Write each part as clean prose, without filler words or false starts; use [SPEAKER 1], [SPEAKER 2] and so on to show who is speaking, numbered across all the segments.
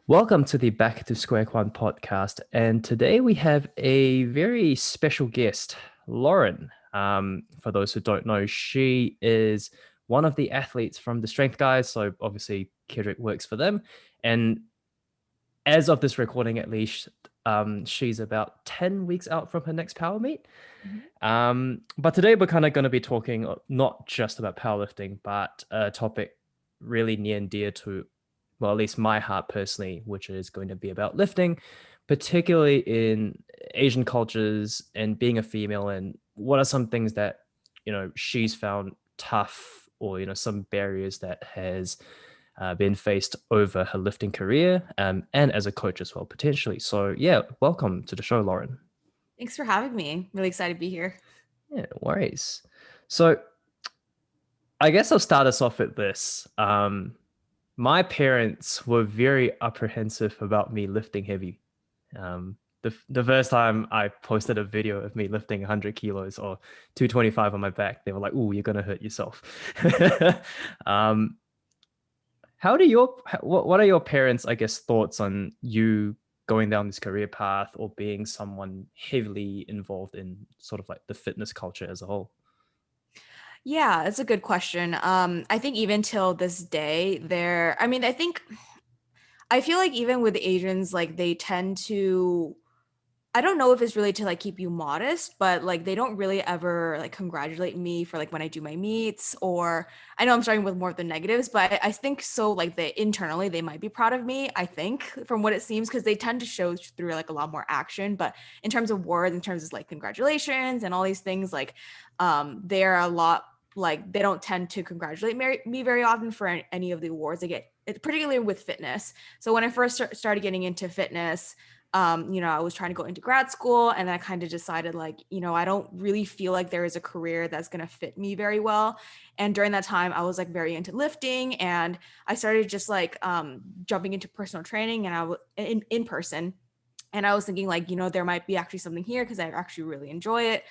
[SPEAKER 1] Welcome to the Back to Square One podcast. And today we have a very special guest, Lauren. For those who don't know, she is one of the athletes from the Strength Guys. So obviously, Kedrick works for them. And as of this recording, at least, she's about 10 weeks out from her next power meet.
[SPEAKER 2] Mhm.
[SPEAKER 1] But today we're kind of going to be talking not just about powerlifting, but a topic really near and dear to, well, at least my heart personally, which is going to be about lifting, particularly in Asian cultures and being a female. And what are some things that, she's found tough or, some barriers that has been faced over her lifting career and as a coach as well, potentially. So, yeah, welcome to the show, Lauren.
[SPEAKER 2] Thanks for having me. Really excited to be here.
[SPEAKER 1] Yeah, no worries. So I guess I'll start us off with this. My parents were very apprehensive about me lifting heavy. The first time I posted a video of me lifting 100 kilos or 225 on my back, they were like, "Oh, you're gonna hurt yourself." um, what are your parents, I guess, thoughts on you going down this career path or being someone heavily involved in sort of like the fitness culture as a whole?
[SPEAKER 2] Yeah, it's a good question. I think even till this day, I feel like even with Asians, like they tend to, I don't know if it's really to like keep you modest, but like they don't really ever like congratulate me for like when I do my meets, or I know I'm starting with more of the negatives, but I think so like they internally they might be proud of me, I think, from what it seems, because they tend to show through like a lot more action. But in terms of words, in terms of like congratulations and all these things, like they're a lot like they don't tend to congratulate me very often for any of the awards they get, particularly with fitness. So when I first started getting into fitness, I was trying to go into grad school, and I kind of decided like, I don't really feel like there is a career that's going to fit me very well. And during that time, I was like very into lifting, and I started just like jumping into personal training, and I was in person. And I was thinking like, there might be actually something here because I actually really enjoy it.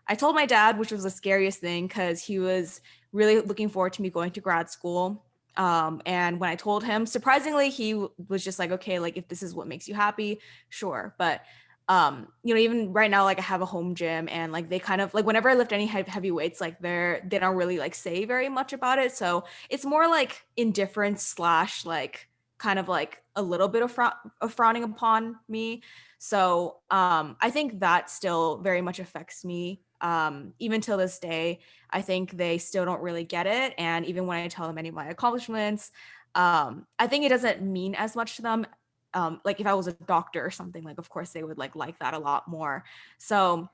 [SPEAKER 2] I told my dad, which was the scariest thing because he was really looking forward to me going to grad school. And when I told him, surprisingly, he was just like, okay, like if this is what makes you happy, sure. But even right now, like I have a home gym, and like they kind of like whenever I lift any heavy weights, like they don't really like say very much about it. So it's more like indifference slash like kind of like a little bit of frowning upon me. So I think that still very much affects me. Even till this day, I think they still don't really get it. And even when I tell them any of my accomplishments, I think it doesn't mean as much to them. Like if I was a doctor or something, like of course they would like that a lot more. So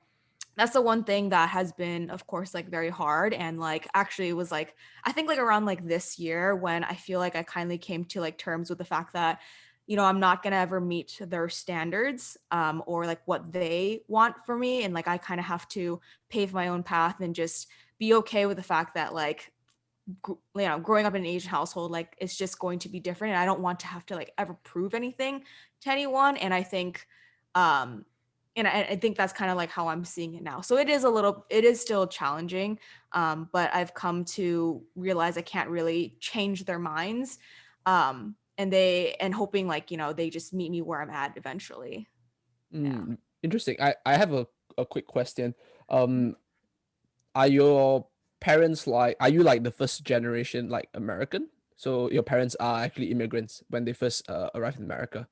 [SPEAKER 2] that's the one thing that has been, of course, like very hard. And like actually it was like I think like around like this year when I feel like I kindly came to like terms with the fact that I'm not gonna ever meet their standards, or like what they want for me, and like I kind of have to pave my own path and just be okay with the fact that like growing up in an Asian household, like it's just going to be different, and I don't want to have to like ever prove anything to anyone. And I think um I think that's kind of like how I'm seeing it now. So it is still challenging, but I've come to realize I can't really change their minds, and hoping like they just meet me where I'm at eventually. Yeah.
[SPEAKER 3] Interesting. I have a quick question. Um, are your parents like, are you like the first generation like American? So your parents are actually immigrants when they first arrived in America.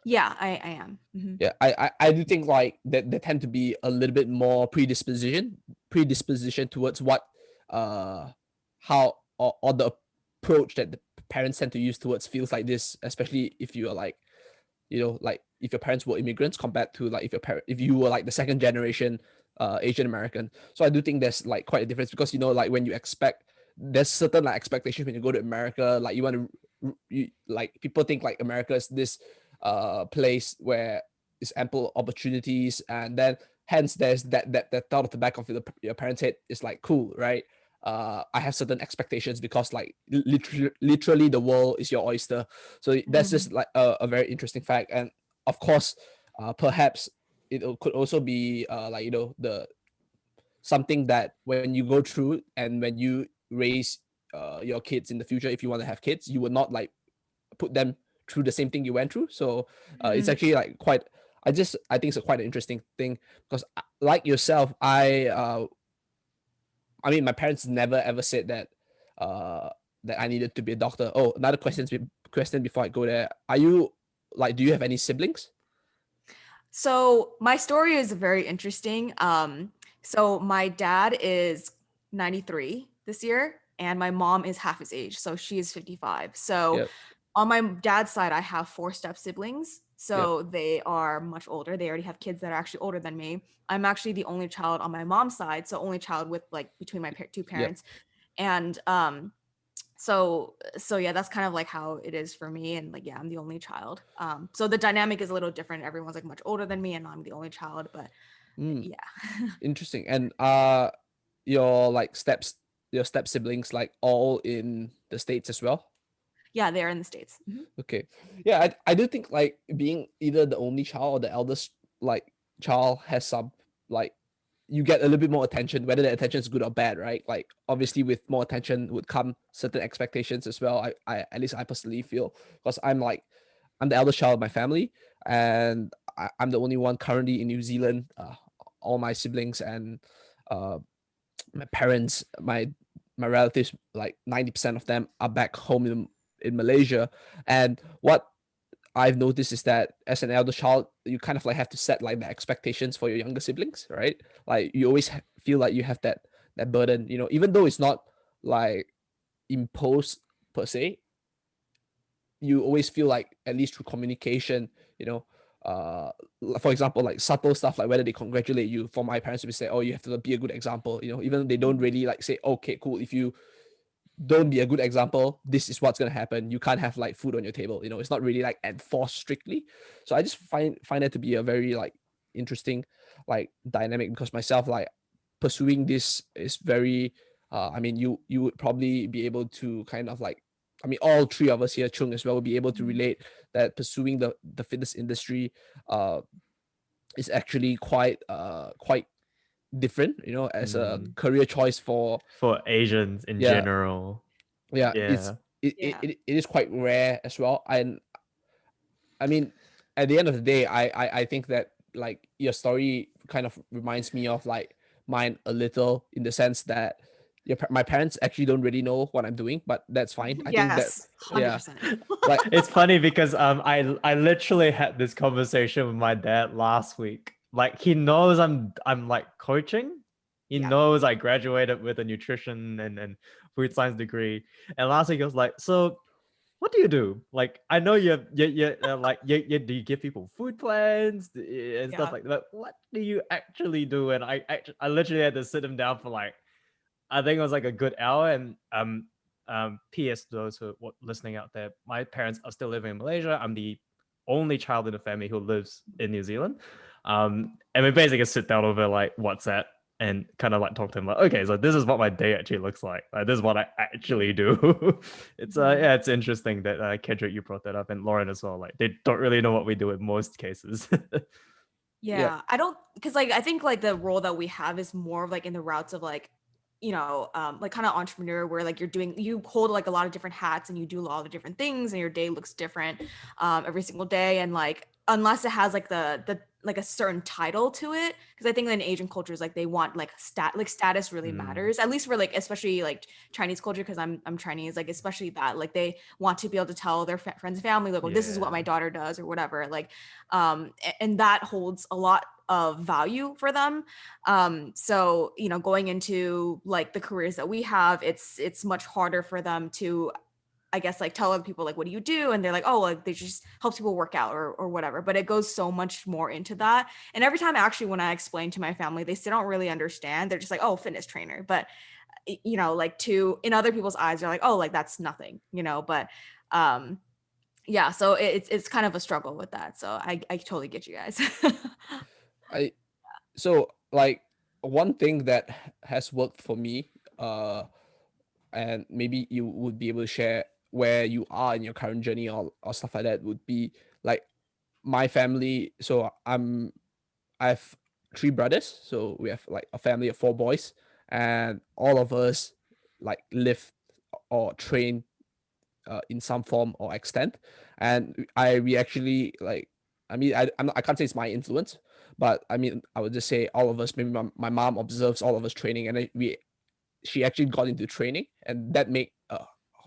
[SPEAKER 2] Yeah, I am. Mhm.
[SPEAKER 3] Yeah, I do think like that they tend to be a little bit more predisposition towards what uh how or the approach that the parents tend to use towards fields like this, especially if you are like, like if your parents were immigrants compared to like if you were like the second generation Asian American. So I do think there's like quite a difference because like when you expect, there's certain like expectations when you go to America, like you want to like people think like America is this place where is ample opportunities, and then hence there's that thought of the back of your parents' head is like, cool, right? I have certain expectations because like literally the world is your oyster. So that's
[SPEAKER 2] Mhm.
[SPEAKER 3] just like a very interesting fact. And of course, perhaps it could also be like the something that when you go through and when you raise your kids in the future, if you want to have kids, you will not like put them through the same thing you went through. So it's
[SPEAKER 2] Mm,
[SPEAKER 3] actually like quite. I think it's a quite an interesting thing because like yourself, I mean, my parents never ever said uh, that I needed to be a doctor. Oh, another question before I go there. Are you like, do you have any siblings?
[SPEAKER 2] So my story is very interesting. So my dad is 93 this year, and my mom is half his age, so she is 55. So
[SPEAKER 3] Yep.
[SPEAKER 2] on my dad's side, I have four step siblings.
[SPEAKER 3] Yep.
[SPEAKER 2] So they are much older. They already have kids that are actually older than me. I'm actually the only child on my mom's side, so only child with like between my two
[SPEAKER 3] Yep.
[SPEAKER 2] parents. And so yeah, that's kind of like how it is for me. And like, yeah, I'm the only child. So the dynamic is a little different. Everyone's like much older than me, and I'm the only child. But
[SPEAKER 3] Mm,
[SPEAKER 2] yeah,
[SPEAKER 3] interesting. And your like your step siblings like all in the States as well?
[SPEAKER 2] yeah, they're in the States. Mhm.
[SPEAKER 3] Okay. Yeah, I do think like being either the only child or the eldest like child has some like you get a little bit more attention, whether the attention is good or bad, right? Like obviously with more attention would come certain expectations as well. I at least I personally feel because I'm the eldest child of my family and I'm the only one currently in New Zealand. All my siblings and uh my parents, my relatives, like 90% of them are back home in Malaysia. And what I've noticed is that as an elder child, you kind of like have to set like the expectations for your younger siblings, right? Like you always feel like you have that burden, you know, even though it's not like imposed per se, you always feel like at least through communication, you know, uh for example, like subtle stuff like whether they congratulate you. For my parents to say, oh, you have to be a good example, you know, even though they don't really like say, okay, cool, if you don't be a good example, this is what's going to happen. You can't have like food on your table, you know, it's not really like enforced strictly. So I just find that to be a very like interesting like dynamic because myself like pursuing this is very I mean you would probably be able to kind of like, I mean all three of us here, Chung as well, will be able to
[SPEAKER 2] Mhm.
[SPEAKER 3] relate that pursuing the fitness industry uh is actually quite different, you know, as a
[SPEAKER 1] Mm.
[SPEAKER 3] career choice for
[SPEAKER 1] For Asians in
[SPEAKER 3] yeah.
[SPEAKER 1] general.
[SPEAKER 3] Yeah,
[SPEAKER 1] Yeah.
[SPEAKER 2] Yeah.
[SPEAKER 3] it is quite rare as well. And I mean, at the end of the day, I think that like your story kind of reminds me of like mine a little in the sense that my parents actually don't really know what I'm doing, but that's fine. I think that
[SPEAKER 2] Yes,
[SPEAKER 3] yeah,
[SPEAKER 2] 100%.
[SPEAKER 3] like
[SPEAKER 1] It's funny because I literally had this conversation with my dad last week. Like he knows I'm like coaching. He
[SPEAKER 2] Yeah.
[SPEAKER 1] knows I graduated with a nutrition and food science degree. And last week he was like, so what do you do? Like I know do you give people food plans and stuff
[SPEAKER 2] Yeah.
[SPEAKER 1] like that. What do you actually do? And I literally had to sit him down for like I think it was like a good hour. And P.S. those who are listening out there, my parents are still living in Malaysia. I'm the only child in the family who lives in New Zealand. And we basically sit down over like WhatsApp and kind of like talk to him like, okay, so this is what my day actually looks like. Like this is what I actually do. It's
[SPEAKER 2] Mhm.
[SPEAKER 1] yeah, it's interesting that Kendrick you brought that up and Lauren as well. Like they don't really know what we do in most cases.
[SPEAKER 3] yeah,
[SPEAKER 2] Yeah, I don't because like I think like the role that we have is more of like in the routes of like, like kind of entrepreneur where like you hold like a lot of different hats and you do a lot of different things and your day looks different every single day. And like unless it has like the like a certain title to it, because I think in Asian cultures like they want like status really
[SPEAKER 1] Mm,
[SPEAKER 2] matters, at least for like especially like Chinese culture, because I'm Chinese, like especially that like they want to be able to tell their friends and family like, oh, this is what my
[SPEAKER 1] yeah.
[SPEAKER 2] daughter does or whatever. Like and that holds a lot of value for them. So going into like the careers that we have, it's much harder for them to, I guess, like tell other people like, what do you do? And they're like, oh, like they just helps people work out or whatever. But it goes so much more into that. And every time actually when I explain to my family, they still don't really understand. They're just like, oh, fitness trainer. But like to in other people's eyes, they're like, oh, like that's nothing, but um yeah, so it's kind of a struggle with that. So I totally get you guys.
[SPEAKER 3] I so like one thing that has worked for me and maybe you would be able to share where you are in your current journey or stuff like that would be like my family. So I have three brothers, so we have like a family of four boys, and all of us like live or train in some form or extent. And we actually like, I mean, I can't say it's my influence, but I mean, I would just say all of us, maybe my mom observes all of us training, and then she actually got into training, and that made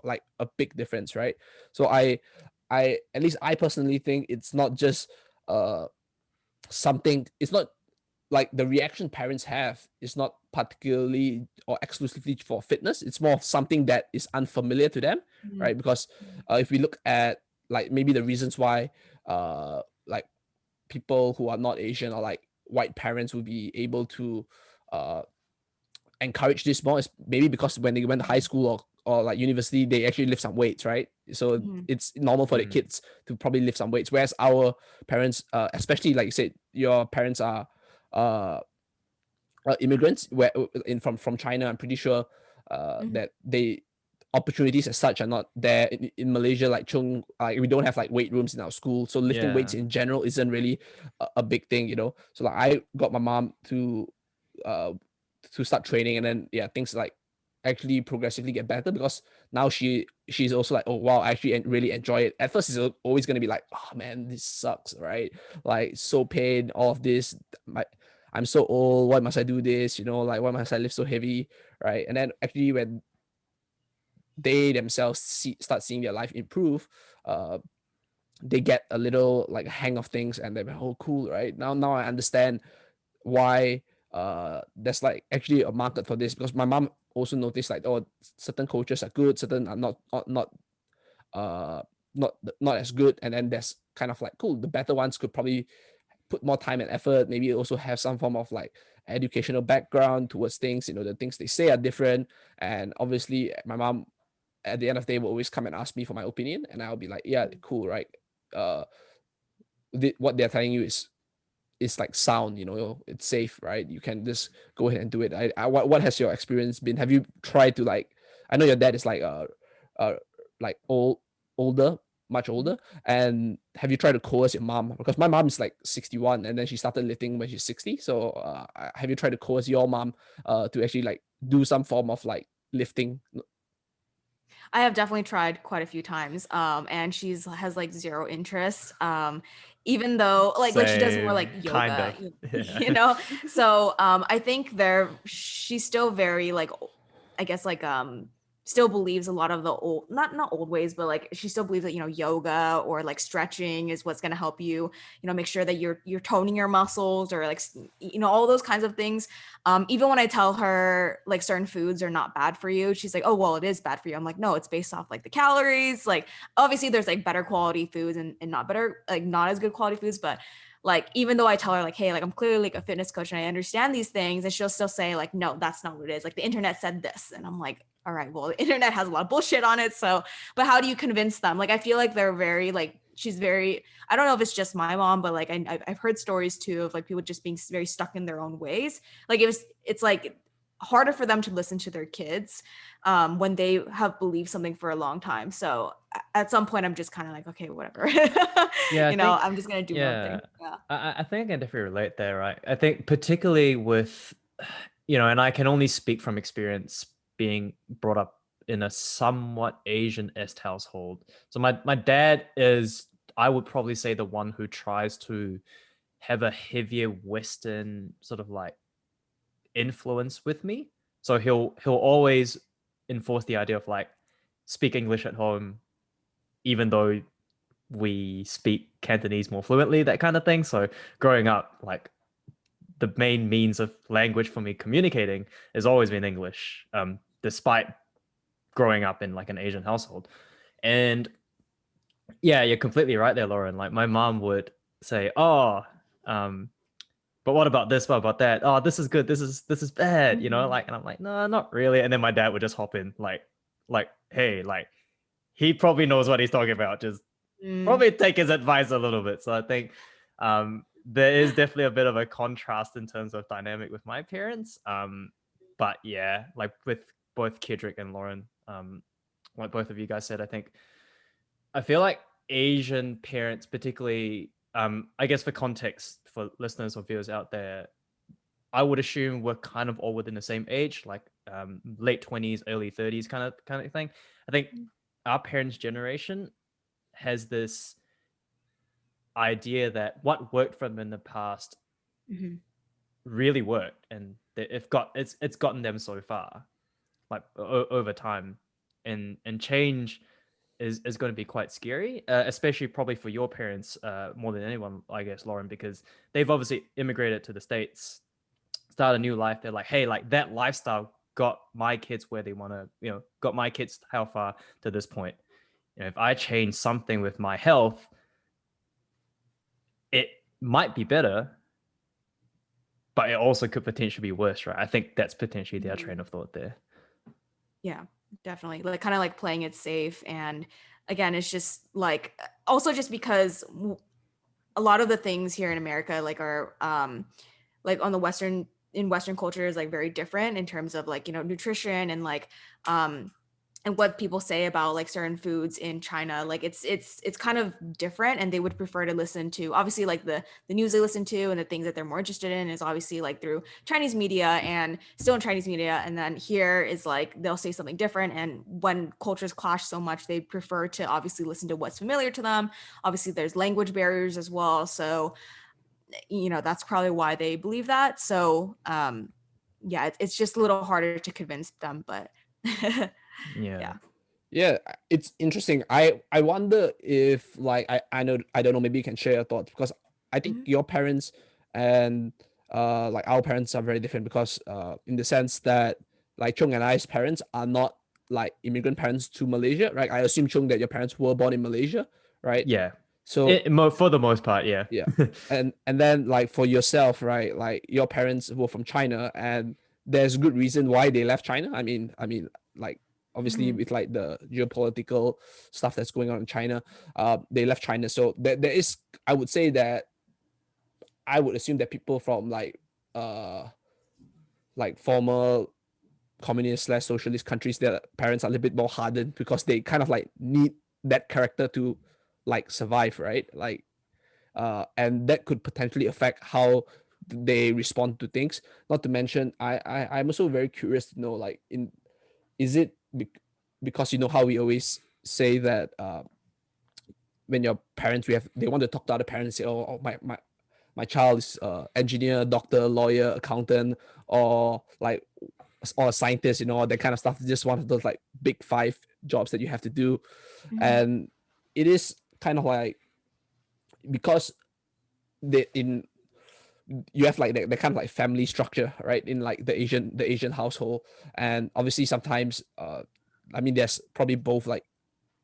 [SPEAKER 3] like a big difference, right? So I at least I personally think it's not just uh something, it's not like the reaction parents have is not particularly or exclusively for fitness. It's more of something that is unfamiliar to them,
[SPEAKER 2] Mhm.
[SPEAKER 3] right? Because if we look at like maybe the reasons why like people who are not Asian or like white parents would be able to uh encourage this more is maybe because when they went to high school or like university, they actually lift some weights, right? So
[SPEAKER 2] Mhm.
[SPEAKER 3] it's normal for the
[SPEAKER 1] Mm.
[SPEAKER 3] kids to probably lift some weights. Whereas our parents, especially like you said, your parents are uh, immigrants where in from China. I'm pretty sure
[SPEAKER 2] Mhm.
[SPEAKER 3] that they opportunities as such are not there in Malaysia. Like Chung, like we don't have like weight rooms in our school, so lifting weights
[SPEAKER 1] Yeah.
[SPEAKER 3] in general isn't really a big thing, you know. So like I got my mom uh to start training, and then yeah, things like actually progressively get better because now she's also like, oh wow, I actually really enjoy it. At first it's always going to be like, oh man, this sucks, right? Like so pain, all of this, my I'm so old, why must I do this, you know, like why must I live so heavy, right? And then actually when they themselves start seeing their life improve, uh they get a little like hang of things, and they're like, oh cool, right? Now I understand why there's like actually a market for this, because my mom also noticed like, oh, certain coaches are good, certain are not uh not as good, and then there's kind of like, cool, the better ones could probably put more time and effort, maybe also have some form of like educational background towards things, you know, the things they say are different. And obviously my mom at the end of the day will always come and ask me for my opinion, and I'll be like, yeah, cool, right? uh what they're telling you is like sound, you know, it's safe, right? You can just go ahead and do it. What has your experience been? Have you tried to like, I know your dad is uh like older, much older, and have you tried to coerce your mom? Because my mom is like 61, and then she started lifting when she's 60. So have you tried to coerce your mom to actually like do some form of like lifting?
[SPEAKER 2] I have definitely tried quite a few times, and she's has like zero interest. Even though like she does more like
[SPEAKER 1] Same, kind
[SPEAKER 2] yoga,
[SPEAKER 1] of. Yeah.
[SPEAKER 2] you know. So I think she's still very like I guess like still believes a lot of the old not old ways, but like she still believes that yoga or like stretching is what's gonna help you, make sure that you're toning your muscles or like all those kinds of things. Even when I tell her like certain foods are not bad for you, she's like, oh, well, it is bad for you. I'm like, no, it's based off like the calories. Like, obviously, there's like better quality foods and not better, like not as good quality foods. But like, even though I tell her, like, hey, like, I'm clearly like a fitness coach and I understand these things, and she'll still say, like, no, that's not what it is. Like, the internet said this. And I'm like, all right, well, the internet has a lot of bullshit on it. So, but how do you convince them? Like, I feel like they're very, like, she's very, I don't know if it's just my mom, but like, I've heard stories too of like people just being very stuck in their own ways. Like it's like harder for them to listen to their kids when they have believed something for a long time. So at some point I'm just kind of like, okay, whatever.
[SPEAKER 1] Yeah, I think,
[SPEAKER 2] I'm just gonna do my own
[SPEAKER 1] yeah,
[SPEAKER 2] thing. Yeah.
[SPEAKER 1] I think I can definitely relate there, right? I think particularly with, and I can only speak from experience being brought up in a somewhat Asian-est household. So my dad is, I would probably say, the one who tries to have a heavier Western sort of like influence with me. So he'll always enforce the idea of like speak English at home, even though we speak Cantonese more fluently, that kind of thing. So growing up, like the main means of language for me communicating has always been English, despite growing up in like an Asian household. And yeah, you're completely right there, Lauren. Like my mom would say, "Oh, um, but what about this? What about that? Oh, this is good. This is bad."
[SPEAKER 2] Mhm.
[SPEAKER 1] Like, and I'm like, "No, not really." And then my dad would just hop in, like, "Hey, like he probably knows what he's talking about. Just
[SPEAKER 2] Mm.
[SPEAKER 1] probably take his advice a little bit." So I think there is definitely a bit of a contrast in terms of dynamic with my parents. But yeah, like with both Kedrick and Lauren, like both of you guys said, I think I feel like Asian parents, particularly, I guess for context for listeners or viewers out there, I would assume we're kind of all within the same age, like late 20s, early 30s kind of thing. I think our parents' generation has this idea that what worked for them in the past
[SPEAKER 2] Mhm.
[SPEAKER 1] really worked, and it's gotten them so far, like over time, and change is going to be quite scary, especially probably for your parents, more than anyone, I guess, Lauren, because they've obviously immigrated to the States, start a new life. They're like, hey, like that lifestyle got my kids where they want to, got my kids how far to this point. If I change something with my health, it might be better, but it also could potentially be worse, right? I think that's potentially their train of thought there.
[SPEAKER 2] Yeah, definitely. Like kind of like playing it safe. And again, it's just like also just because a lot of the things here in America like are like on the Western culture is like very different in terms of like, nutrition and like and what people say about like certain foods in China. Like it's kind of different, and they would prefer to listen to obviously like the news they listen to and the things that they're more interested in is obviously like through Chinese media and still in Chinese media. And then here is like they'll say something different, and when cultures clash so much, they prefer to obviously listen to what's familiar to them. Obviously, there's language barriers as well, so that's probably why they believe that. So yeah, it's just a little harder to convince them, but
[SPEAKER 1] Yeah.
[SPEAKER 2] yeah.
[SPEAKER 3] Yeah, it's interesting. I wonder if like I know I don't know, maybe you can share your thoughts, because I think
[SPEAKER 2] Mhm.
[SPEAKER 3] your parents and like our parents are very different, because in the sense that like Chung and I's parents are not like immigrant parents to Malaysia, right? I assume, Chung, that your parents were born in Malaysia, right?
[SPEAKER 1] Yeah.
[SPEAKER 3] So
[SPEAKER 1] For the most part, yeah.
[SPEAKER 3] yeah. And then like for yourself, right? Like your parents were from China, and there's good reason why they left China. I mean like obviously
[SPEAKER 2] Mhm.
[SPEAKER 3] with like the geopolitical stuff that's going on in China, they left China. So there is, I would say that I would assume that people from uh like former communist slash socialist countries, their parents are a little bit more hardened, because they kind of like need that character to like survive, right? Like and that could potentially affect how they respond to things. Not to mention, I'm also very curious to know, like, is it because you know how we always say that when your parents, they want to talk to other parents, say, oh, my child is engineer, doctor, lawyer, accountant, or like or a scientist, that kind of stuff. Just one of those like big five jobs that you have to do,
[SPEAKER 2] Mhm.
[SPEAKER 3] and it is kind of like, because they in you have like the kind of like family structure, right, in like the Asian household. And obviously sometimes I mean, there's probably both like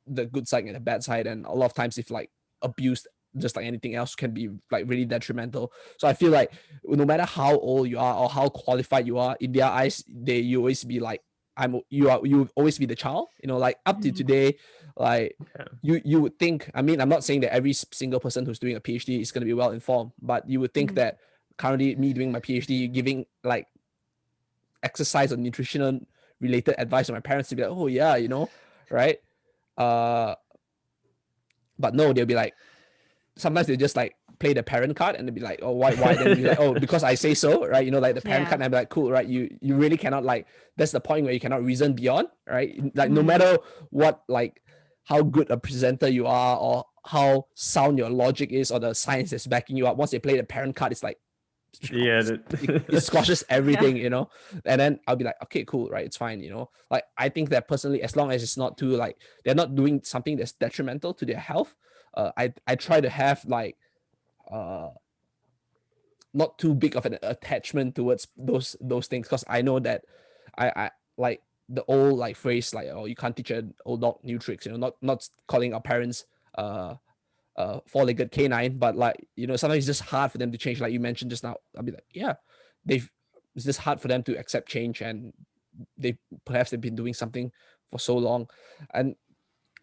[SPEAKER 3] the good side and the bad side, and a lot of times, if like abused, just like anything else, can be like really detrimental. So I feel like no matter how old you are or how qualified you are, in their eyes, you always be like, you always be the child, like up to
[SPEAKER 2] Mhm.
[SPEAKER 3] today. Like
[SPEAKER 1] Yeah.
[SPEAKER 3] you would think, I mean, I'm not saying that every single person who's doing a PhD is going to be well informed, but you would think
[SPEAKER 2] Mhm.
[SPEAKER 3] that currently, me doing my PhD, giving like exercise or nutritional related advice to my parents, to be like, oh yeah, right? uh but no, they'll be like, sometimes they just like play the parent card, and they'll be like, oh, why then you're like, oh, because I say so, right? Like the parent
[SPEAKER 2] Yeah.
[SPEAKER 3] card, and I'm like, cool, right? You really cannot, like, that's the point where you cannot reason beyond, right? Like no
[SPEAKER 2] Mhm.
[SPEAKER 3] matter what, like how good a presenter you are, or how sound your logic is, or the science that's backing you up, once they play the parent card, it's like,
[SPEAKER 1] Yeah.
[SPEAKER 3] it squashes
[SPEAKER 2] Yeah.
[SPEAKER 3] everything, and then I'll be like, okay, cool, right, it's fine, like I think that personally, as long as it's not too like they're not doing something that's detrimental to their health, I try to have like uh not too big of an attachment towards those things, because I know that I like the old like phrase, like, oh, you can't teach an old dog new tricks, not calling our parents uh four-legged canine, but like, sometimes it's just hard for them to change, like you mentioned just now. I'll be like, yeah, they've it's just hard for them to accept change, and they've been doing something for so long. And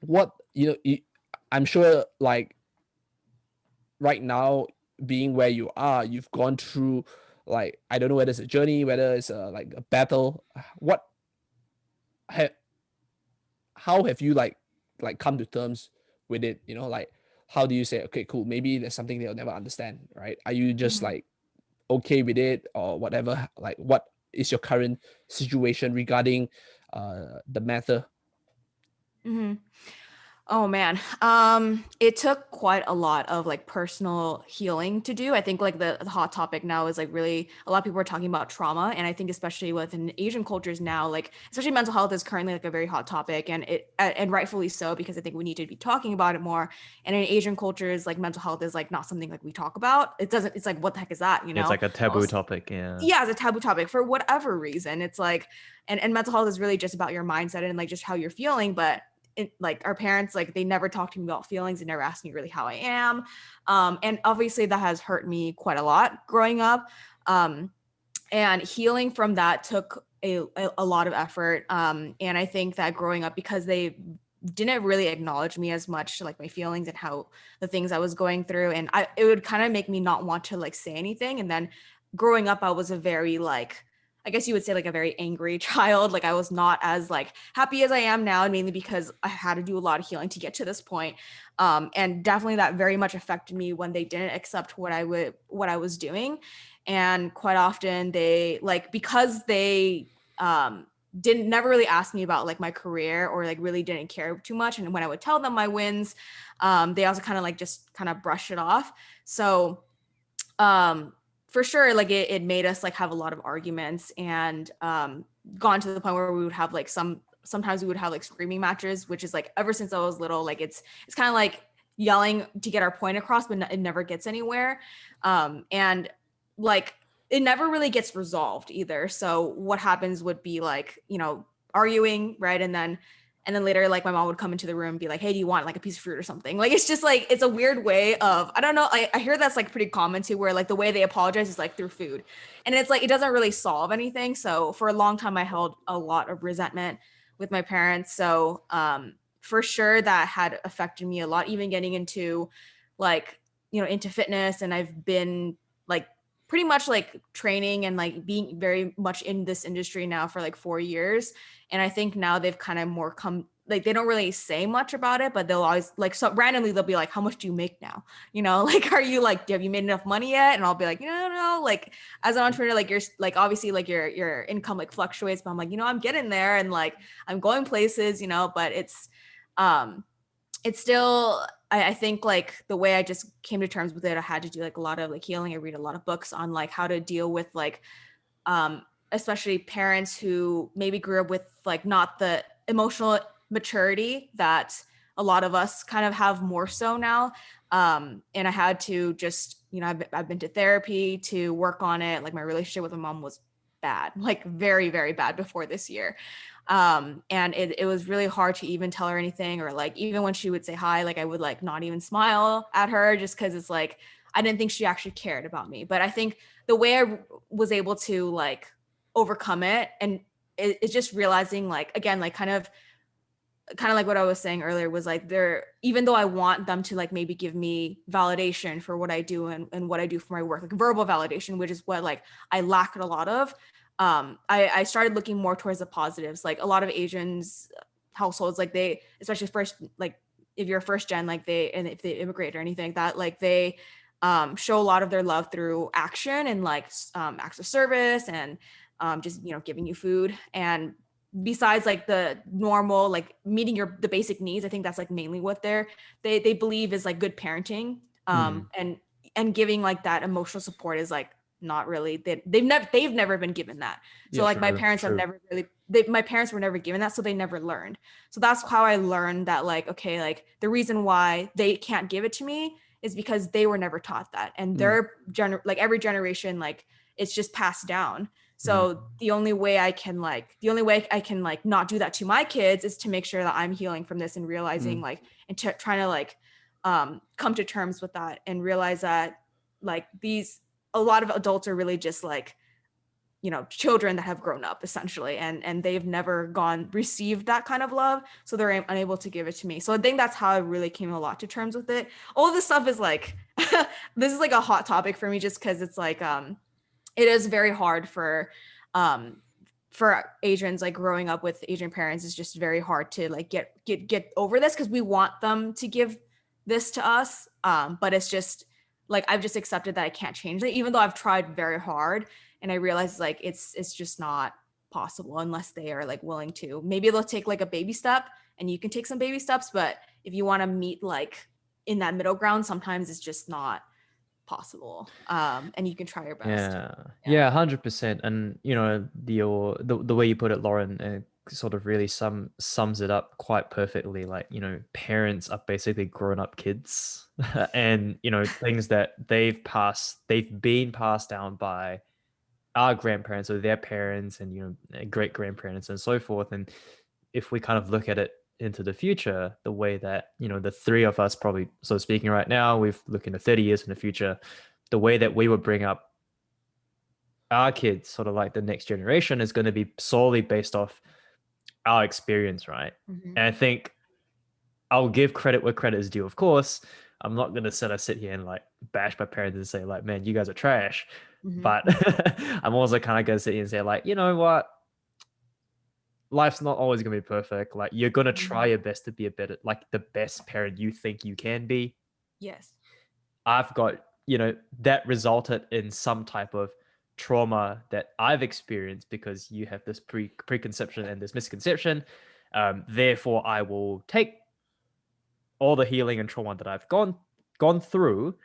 [SPEAKER 3] what I'm sure, like, right now, being where you are, you've gone through, like, I don't know whether it's a journey, whether it's like a battle. What ha- how have you like come to terms with it, like, how do you say, okay, cool, maybe there's something they'll never understand, right? Are you just
[SPEAKER 2] Mhm.
[SPEAKER 3] like okay with it, or whatever? Like, what is your current situation regarding the matter?
[SPEAKER 2] Mm-hmm. Oh man. It took quite a lot of like personal healing to do. I think like the hot topic now is like really a lot of people are talking about trauma. And I think especially within Asian cultures now, like especially mental health is currently like a very hot topic and rightfully so, because I think we need to be talking about it more. And in Asian cultures, like mental health is like not something like we talk about. It's like, what the heck is that? You
[SPEAKER 1] It's
[SPEAKER 2] know?
[SPEAKER 1] like a taboo
[SPEAKER 2] Almost,
[SPEAKER 1] topic. Yeah.
[SPEAKER 2] yeah, it's a taboo topic for whatever reason. It's like, and mental health is really just about your mindset and like just how you're feeling. But like our parents, like they never talked to me about feelings. They never asked me really how I am. And obviously that has hurt me quite a lot growing up. And healing from that took a lot of effort. And I think that growing up, because they didn't really acknowledge me as much, like my feelings and how the things I was going through, and it would kind of make me not want to like say anything. And then growing up, I was a very like, I guess you would say like a very angry child. Like I was not as like happy as I am now, and mainly because I had to do a lot of healing to get to this point. And definitely that very much affected me when they didn't accept what I was doing. And quite often they like, because they didn't never really ask me about like my career, or like really didn't care too much. And when I would tell them my wins, they also kind of like just kind of brush it off. So for sure, like it made us like have a lot of arguments, and gone to the point where we would have like sometimes we would have like screaming matches, which is like ever since I was little, like it's kind of like yelling to get our point across, but it never gets anywhere. And like it never really gets resolved either. So what happens would be like, you know, arguing, right? And then later, like my mom would come into the room and be like, hey, do you want like a piece of fruit or something? Like, it's just like, it's a weird way of, I don't know. I hear that's like pretty common too, where like the way they apologize is like through food. And it's like, it doesn't really solve anything. So for a long time, I held a lot of resentment with my parents. So for sure that had affected me a lot, even getting into like, you know, into fitness. And I've been like pretty much like training and like being very much in this industry now for like 4 years. And I think now they've kind of more come, like they don't really say much about it, but they'll always like, so randomly they'll be like, how much do you make now? You know, like, are you like, have you made enough money yet? And I'll be like, no, like as an entrepreneur, like you're like, obviously like your income like fluctuates, but I'm like, you know, I'm getting there and like, I'm going places, you know, but it's still, I think like the way I just came to terms with it, I had to do like a lot of like healing. I read a lot of books on like how to deal with like, especially parents who maybe grew up with like not the emotional maturity that a lot of us kind of have more so now. And I had to just, you know, I've been to therapy to work on it. Like my relationship with my mom was bad, like very, very bad before this year. And it was really hard to even tell her anything, or like even when she would say hi, like I would like not even smile at her, just because it's like I didn't think she actually cared about me. But I think the way I was able to like overcome it, and it's just realizing like, again, like kind of like what I was saying earlier, was like there, even though I want them to like maybe give me validation for what I do and what I do for my work, like verbal validation, which is what like I lack a lot of. I started looking more towards the positives. Like a lot of Asians households, like they, especially first, like if you're first gen, like they, and if they immigrate or anything like that, like they show a lot of their love through action and like acts of service, and just, you know, giving you food. And besides like the normal like meeting the basic needs, I think that's like mainly what they believe is like good parenting. And giving like that emotional support is like not really, they've never been given that. So
[SPEAKER 3] Yeah,
[SPEAKER 2] like my
[SPEAKER 1] true,
[SPEAKER 2] parents have
[SPEAKER 1] true.
[SPEAKER 2] never really, my parents were never given that, so they never learned. So that's how I learned that like, okay, like the reason why they can't give it to me is because they were never taught that, and their like every generation, like it's just passed down. So the only way I can like not do that to my kids is to make sure that I'm healing from this, and realizing like, and trying to like come to terms with that, and realize that like a lot of adults are really just like, you know, children that have grown up essentially, and they've never received that kind of love, so they're unable to give it to me. So I think that's how I really came a lot to terms with it. All of this stuff is like this is like a hot topic for me, just because it's like it is very hard um for Asians, like growing up with Asian parents is just very hard to like get over this, because we want them to give this to us, but it's just like I've just accepted that I can't change it, even though I've tried very hard. And I realize like it's just not possible unless they are like willing to. Maybe they'll take like a baby step and you can take some baby steps. But if you want to meet like in that middle ground, sometimes it's just not possible. And you can try your best.
[SPEAKER 1] Yeah,
[SPEAKER 2] Yeah.
[SPEAKER 1] 100%. And the way you put it, Lauren, sort of really sums it up quite perfectly. Like, parents are basically grown-up kids, and things that they've been passed down by our grandparents or their parents, and great grandparents and so forth. And if we kind of look at it into the future, the way that the three of us probably, so speaking right now, we've looking at 30 years in the future, the way that we would bring up our kids, sort of like the next generation, is going to be solely based off our experience, right?
[SPEAKER 2] Mhm.
[SPEAKER 1] And I think I'll give credit where credit is due. Of course, I'm not going to sit here and like bash my parents and say like, man, you guys are trash.
[SPEAKER 2] Mhm.
[SPEAKER 1] But I'm also kind of going to sit here and say like, you know what? Life's not always going to be perfect. Like, you're going to try
[SPEAKER 2] Mhm.
[SPEAKER 1] your best to be a better, like the best parent you think you can be.
[SPEAKER 2] Yes.
[SPEAKER 1] I've got, that resulted in some type of trauma that I've experienced because you have this preconception and this misconception. Therefore, I will take all the healing and trauma that I've gone through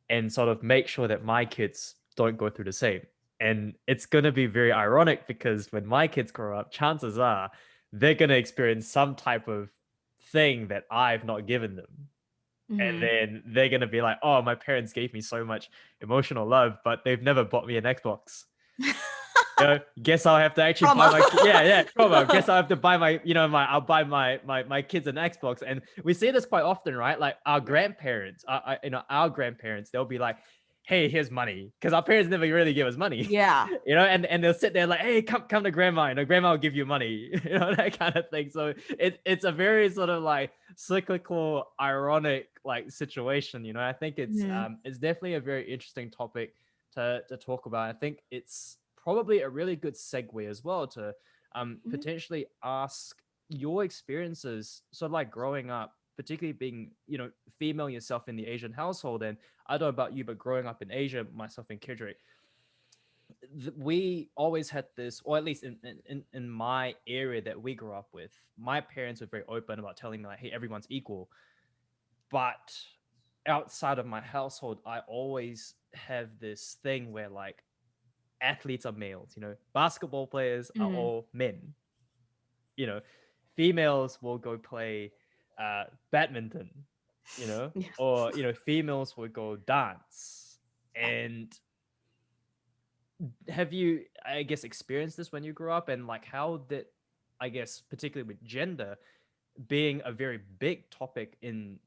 [SPEAKER 1] and sort of make sure that my kids don't go through the same. And it's going to be very ironic because when my kids grow up, chances are they're going to experience some type of thing that I've not given them. And
[SPEAKER 2] Mhm.
[SPEAKER 1] then they're going to be like, oh, my parents gave me so much emotional love, but they've never bought me an Xbox. Guess I'll have to actually buy
[SPEAKER 2] Trauma.
[SPEAKER 1] my trauma. Guess I'll have to buy I'll buy my kids an Xbox. And we see this quite often, right? Like our grandparents, our grandparents, they'll be like, hey, here's money, because our parents never really give us money.
[SPEAKER 2] Yeah.
[SPEAKER 1] And they'll sit there like, hey, come to grandma, grandma will give you money, that kind of thing. So it's a very sort of like cyclical, ironic like situation. I think
[SPEAKER 2] Mhm.
[SPEAKER 1] it's definitely a very interesting topic to talk about. I think it's probably a really good segue as well to
[SPEAKER 2] Mhm.
[SPEAKER 1] potentially ask your experiences, sort of like growing up, particularly being female yourself in the Asian household. And I don't know about you, but growing up in Asia, myself and Kendrick, we always had this, or at least in my area that we grew up with, my parents were very open about telling me like, hey, everyone's equal. But outside of my household, I always have this thing where like athletes are males, basketball players are
[SPEAKER 2] Mhm.
[SPEAKER 1] all men, you know, females will go play badminton,
[SPEAKER 2] Yes.
[SPEAKER 1] or, females will go dance. And have you, I guess, experienced this when you grew up? And like, how did, I guess, particularly with gender being a very big topic in,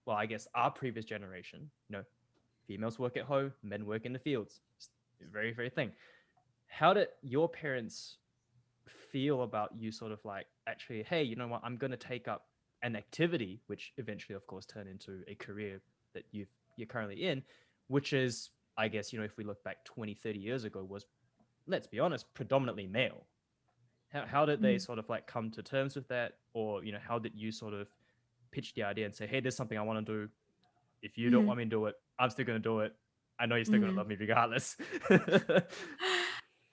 [SPEAKER 1] well, I guess our previous generation, females work at home, men work in the fields. It's a very, very thing. How did your parents feel about you sort of like, actually, hey, you know what, I'm going to take up an activity, which eventually, of course, turn into a career that you're currently in, which is, I guess, if we look back 20, 30 years ago, was, let's be honest, predominantly male. How did they
[SPEAKER 2] Mhm.
[SPEAKER 1] sort of like come to terms with that? Or, how did you sort of pitch the idea and say, hey, there's something I want to do. If you don't
[SPEAKER 2] Mhm.
[SPEAKER 1] want me to do it, I'm still going to do it. I know you're still going to
[SPEAKER 2] Mhm.
[SPEAKER 1] love me regardless.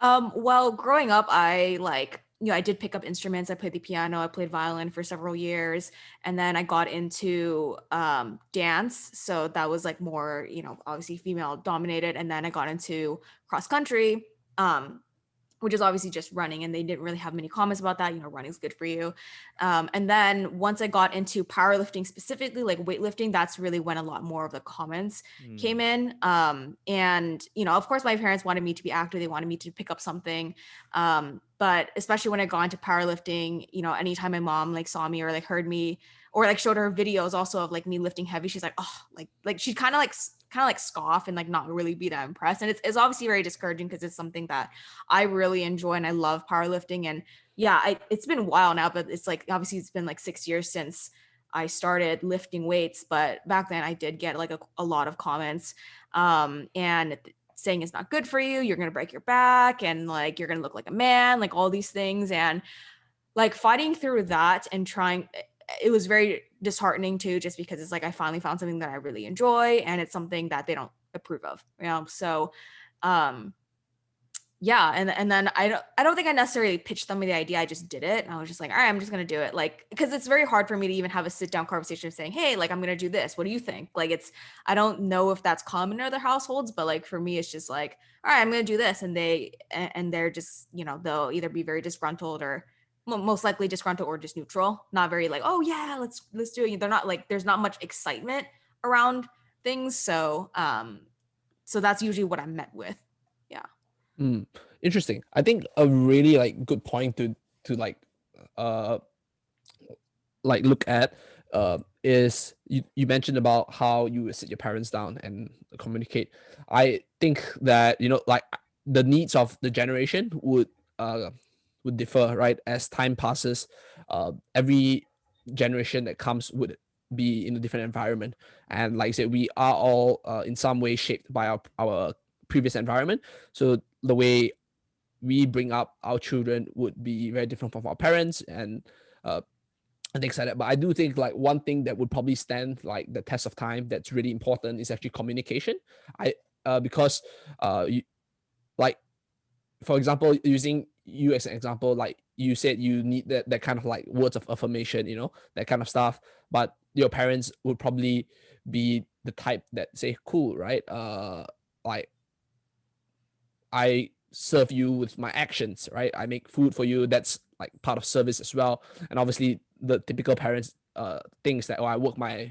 [SPEAKER 2] Well, growing up, I like, I did pick up instruments. I played the piano, I played violin for several years, and then I got into dance. So that was like more, obviously female dominated. And then I got into cross country. Which is obviously just running, and they didn't really have many comments about that. Running's good for you. And then once I got into powerlifting specifically, like weightlifting, that's really when a lot more of the comments came
[SPEAKER 1] Hmm.
[SPEAKER 2] in. And of course, my parents wanted me to be active; they wanted me to pick up something. But especially when I got into powerlifting, anytime my mom like saw me or like heard me or like showed her videos also of like me lifting heavy, she's like, oh, like she'd kind of like scoff and like not really be that impressed. And it's obviously very discouraging because it's something that I really enjoy and I love powerlifting. And yeah, it's been a while now, but it's like obviously it's been like 6 years since I started lifting weights. But back then I did get like a lot of comments and saying it's not good for you, you're gonna break your back, and like you're gonna look like a man, like all these things. And like fighting through that and trying, it was very disheartening too, just because it's like I finally found something that I really enjoy and it's something that they don't approve of. So um yeah, and then I don't think I necessarily pitched them the idea. I just did it. And I was just like, all right, I'm just gonna do it. Like, because it's very hard for me to even have a sit down conversation of saying, hey, like I'm gonna do this. What do you think? Like, I don't know if that's common in other households, but like for me, it's just like, all right, I'm gonna do this, and they're just, they'll either be very disgruntled or most likely disgruntled or just neutral, not very like, oh yeah, let's do it. They're not like, there's not much excitement around things, so that's usually what I'm met with. Yeah.
[SPEAKER 3] Mm, interesting. I think a really like good point to uh look at is you mentioned about how you would sit your parents down and communicate. I think that like the needs of the generation uh would differ, right? As time passes, every generation that comes would be in a different environment, and like I said, we are all in some way shaped by our previous environment. So the way we bring up our children would be very different from our parents uh, and things like that. But I do think like one thing that would probably stand like the test of time that's really important is actually communication. I because you, like for example, using you as an example, like you said you need that kind of like words of affirmation, that kind of stuff. But your parents would probably be the type that say, cool, right? Like I serve you with my actions, right? I make food for you. That's like part of service as well. And obviously the typical parents thinks that, oh, I work my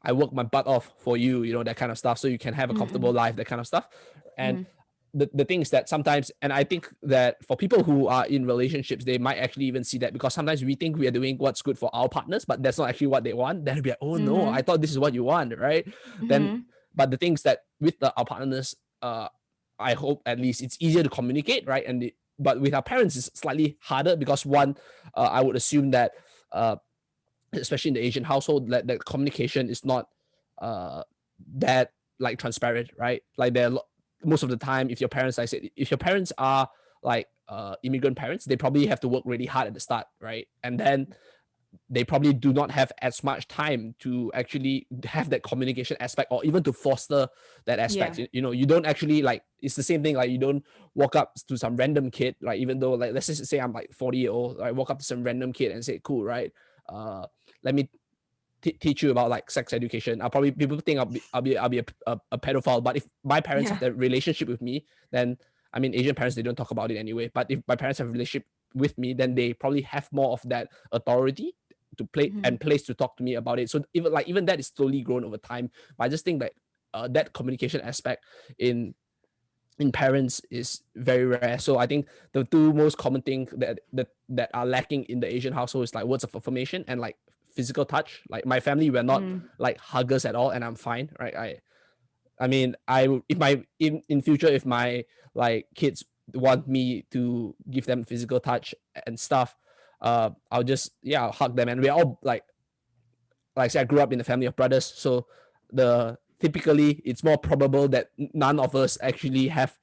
[SPEAKER 3] butt off for you, that kind of stuff. So you can have a comfortable
[SPEAKER 2] Mm-mm.
[SPEAKER 3] life, that kind of stuff. And
[SPEAKER 2] Mhm.
[SPEAKER 3] the things that sometimes, and I think that for people who are in relationships, they might actually even see that, because sometimes we think we are doing what's good for our partners, but that's not actually what they want. Then it'll be like, oh no, I
[SPEAKER 2] Mhm.
[SPEAKER 3] thought this is what you want, right? Then,
[SPEAKER 2] Mhm.
[SPEAKER 3] but the things that with our partners, I hope at least it's easier to communicate, right? But with our parents, it's slightly harder because one, I would assume that, uh, especially in the Asian household, that communication is not uh, that like transparent, right? Like most of the time, if your parents, like I said, if your parents are like immigrant parents, they probably have to work really hard at the start, right? And then they probably do not have as much time to actually have that communication aspect or even to foster that aspect.
[SPEAKER 2] Yeah.
[SPEAKER 3] You don't actually like, it's the same thing, like you don't walk up to some random kid, like even though like let's just say I'm like 40 year old, I walk up to some random kid and say, cool, right? Let me teach you about like sex education. I'll probably, people think I'll be a pedophile, but if my parents have
[SPEAKER 2] Yeah.
[SPEAKER 3] that relationship with me, then I mean, Asian parents, they don't talk about it anyway, but if my parents have a relationship with me, then they probably have more of that authority to play
[SPEAKER 2] Mhm.
[SPEAKER 3] and place to talk to me about it. So even that is slowly grown over time. But I just think that that communication aspect in parents is very rare. So I think the two most common things that are lacking in the Asian household is like words of affirmation and like physical touch. Like my family, we're not
[SPEAKER 2] Mm.
[SPEAKER 3] like huggers at all, and I'm fine, right? I mean, I if my in future, if my like kids want me to give them physical touch and stuff, I'll just, yeah, I'll hug them. And we're all like I said, I grew up in a family of brothers, so the typically it's more probable that none of us actually have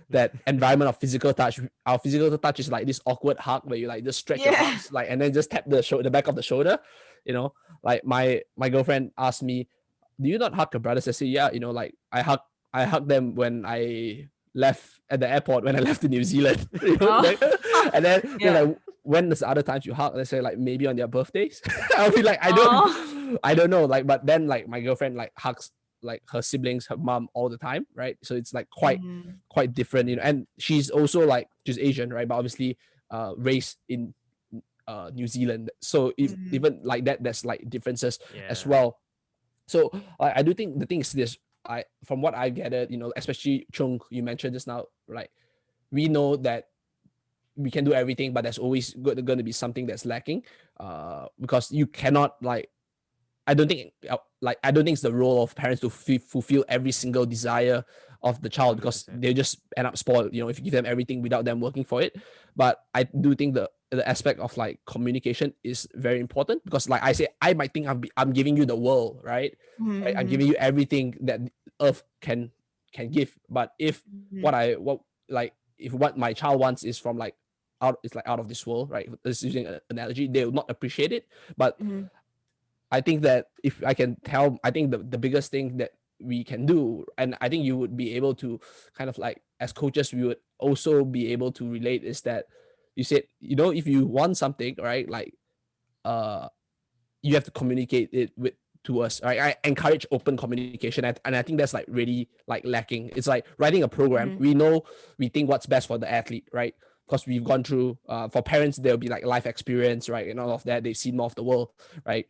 [SPEAKER 3] that environment of physical touch. Our physical touch is like this awkward hug where you like just stretch your
[SPEAKER 2] Yeah.
[SPEAKER 3] arms like and then just tap the back of the shoulder. You know, like my girlfriend asked me, "Do you not hug your brothers?" I say, "Yeah." Like I hug them when I left at the airport when I left to New Zealand.
[SPEAKER 2] Oh.
[SPEAKER 3] And then they're
[SPEAKER 2] Yeah.
[SPEAKER 3] like, when does the other times you hug? Let's say like maybe on their birthdays. I'll be like,
[SPEAKER 2] Oh.
[SPEAKER 3] I don't know. Like, but then like my girlfriend like hugs like her siblings, her mom all the time, right? So it's like
[SPEAKER 2] Mhm.
[SPEAKER 3] quite different, and she's also like she's Asian, right? But obviously, raised in New Zealand. So if
[SPEAKER 2] Mhm.
[SPEAKER 3] even like that, there's like differences as
[SPEAKER 1] Yeah.
[SPEAKER 3] well. So I do think the thing is this. I From what I gathered, especially Chung, you mentioned just now, like we know that we can do everything, but there's always going to be something that's lacking, because you cannot like I don't think it's the role of parents to fulfill every single desire of the child, because
[SPEAKER 1] 100%.
[SPEAKER 3] they just end up spoiled, if you give them everything without them working for it. But I do think the aspect of like communication is very important, because like I say, I might think I'm giving you the world, right?
[SPEAKER 2] Mhm.
[SPEAKER 3] Right? I'm
[SPEAKER 2] Mhm.
[SPEAKER 3] giving you everything that earth can give. But if
[SPEAKER 2] Mhm.
[SPEAKER 3] what like if what my child wants is from like out, it's like out of this world, right? This is using an analogy, they will not appreciate it. But
[SPEAKER 2] Mhm.
[SPEAKER 3] I think that if I can tell, I think the biggest thing that we can do, and I think you would be able to kind of like as coaches we would also be able to relate is that you said, if you want something, right, like uh you have to communicate it with to us, right? I encourage open communication, and I think that's like really like lacking. It's like writing a program.
[SPEAKER 2] Mhm.
[SPEAKER 3] We think what's best for the athlete, right? Because we've gone through, for parents there'll be like life experience, right, and all of that. They've seen more of the world, right?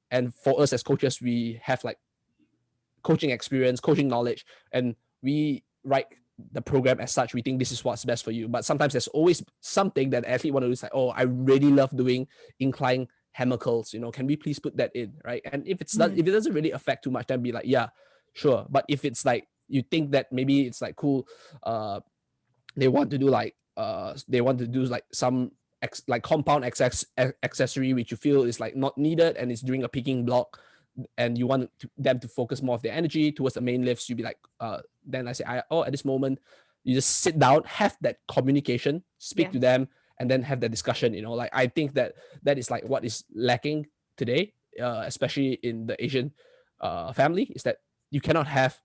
[SPEAKER 3] And for us as coaches, we have like coaching experience, coaching knowledge, and we write the program as such. We think this is what's best for you, but sometimes there's always something that the athlete want to do. It's like, oh, I really love doing incline hammer curls. Can we please put that in, right? And if
[SPEAKER 2] Mhm.
[SPEAKER 3] if it doesn't really affect too much, then be like, yeah, sure. But if it's like you think that maybe it's like cool, they want to do like some like compound accessory which you feel is like not needed and it's during a picking block, and you want them to focus more of their energy towards the main lifts, you'd be like, then I say, at this moment, you just sit down, have that communication, speak
[SPEAKER 2] Yeah.
[SPEAKER 3] to them, and then have that discussion. Like I think that is like what is lacking today, especially in the Asian family, is that you cannot have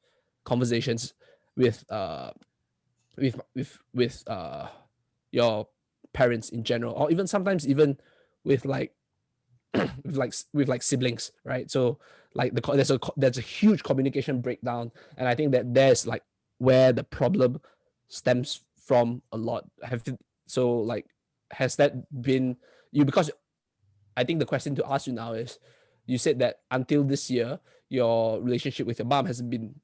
[SPEAKER 3] conversations with your parents in general, or even sometimes even with like with like siblings, right? So like there's a huge communication breakdown, and I think that there's like where the problem stems from a lot. So like, has that been you? Because I think the question to ask you now is, you said that until this year your relationship with your mom has been